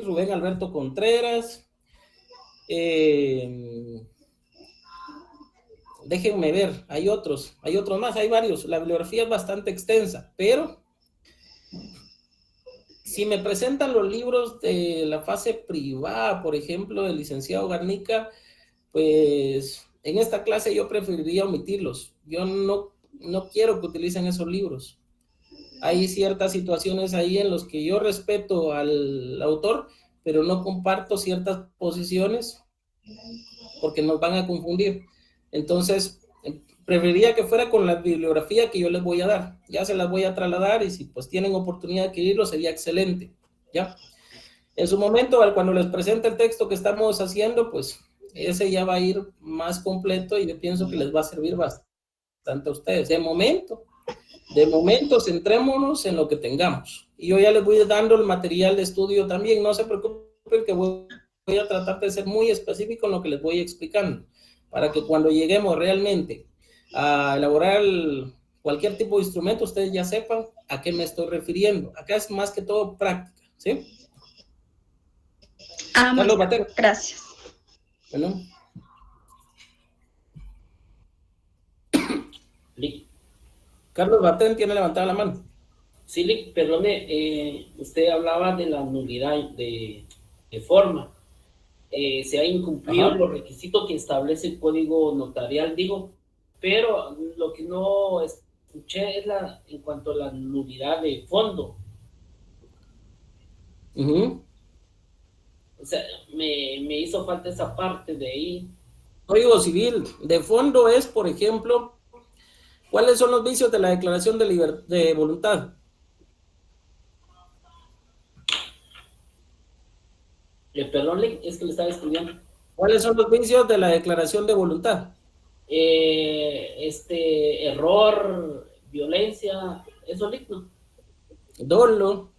Rubén Alberto Contreras. Déjenme ver, hay otros más, hay varios. La bibliografía es bastante extensa, pero si me presentan los libros de la fase privada, por ejemplo, del licenciado Garnica, pues en esta clase yo preferiría omitirlos. Yo no quiero que utilicen esos libros. Hay ciertas situaciones ahí en las que yo respeto al autor, pero no comparto ciertas posiciones porque nos van a confundir. Entonces, preferiría que fuera con la bibliografía que yo les voy a dar. Ya se las voy a trasladar, y si pues tienen oportunidad de adquirirlo, sería excelente, ¿ya? En su momento, cuando les presente el texto que estamos haciendo, pues ese ya va a ir más completo y yo pienso que les va a servir bastante a ustedes. De momento, centrémonos en lo que tengamos. Y yo ya les voy dando el material de estudio también. No se preocupen que voy a tratar de ser muy específico en lo que les voy explicando, para que cuando lleguemos realmente a elaborar cualquier tipo de instrumento, ustedes ya sepan a qué me estoy refiriendo. Acá es más que todo práctica, ¿sí? Carlos Batero. Gracias. Bueno. Carlos Batén tiene levantada la mano. Sí, perdone, usted hablaba de la nulidad de forma. Se ha incumplido los requisitos que establece el código notarial, digo, pero lo que no escuché es en cuanto a la nulidad de fondo. O sea, me hizo falta esa parte de ahí, Código Civil. De fondo es, por ejemplo, ¿cuáles son los vicios de la declaración de voluntad? Perdón, es que le estaba escribiendo. ¿Cuáles son los vicios de la declaración de voluntad? Error, violencia, eso ¿no? Dolo.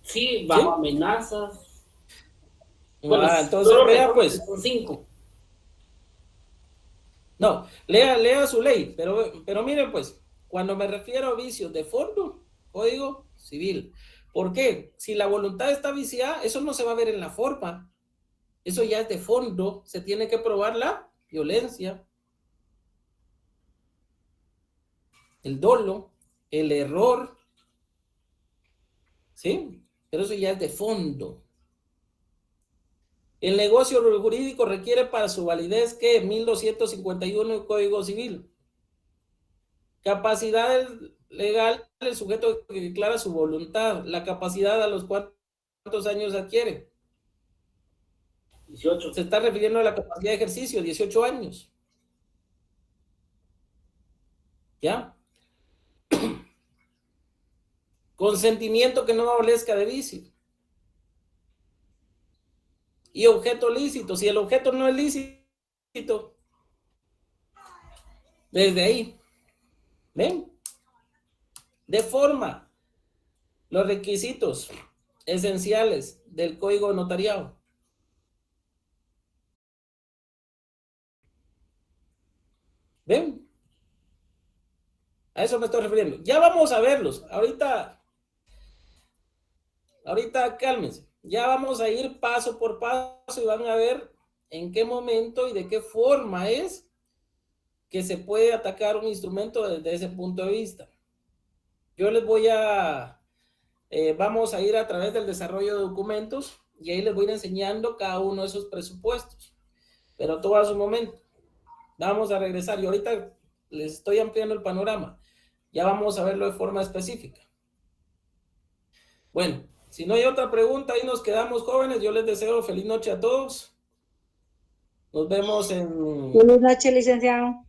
Sí, bajo amenazas. Bueno, entonces vea pues. Son 5. No, lea su ley, pero miren pues, cuando me refiero a vicios de fondo, Código Civil. ¿Por qué? Si la voluntad está viciada, eso no se va a ver en la forma. Eso ya es de fondo, se tiene que probar la violencia, el dolo, el error, ¿sí? Pero eso ya es de fondo. El negocio jurídico requiere para su validez que 1251 del Código Civil. Capacidad legal del sujeto que declara su voluntad. La capacidad a los cuántos años adquiere. 18. Se está refiriendo a la capacidad de ejercicio, 18 años. ¿Ya? Consentimiento que no adolezca de vicio. Y objeto lícito. Si el objeto no es lícito, desde ahí. ¿Ven? De forma. Los requisitos esenciales del Código de Notariado. ¿Ven? A eso me estoy refiriendo. Ya vamos a verlos. Ahorita cálmense. Ya vamos a ir paso por paso y van a ver en qué momento y de qué forma es que se puede atacar un instrumento desde ese punto de vista. Yo les voy vamos a ir a través del desarrollo de documentos y ahí les voy a ir enseñando cada uno de esos presupuestos, pero todo a su momento. Vamos a regresar y ahorita les estoy ampliando el panorama. Ya vamos a verlo de forma específica. Bueno, si no hay otra pregunta, ahí nos quedamos, jóvenes. Yo les deseo feliz noche a todos. Nos vemos en... Feliz noche, licenciado.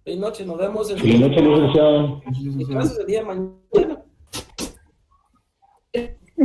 Feliz noche, nos vemos en... Feliz noche, licenciado. Clases el día de mañana.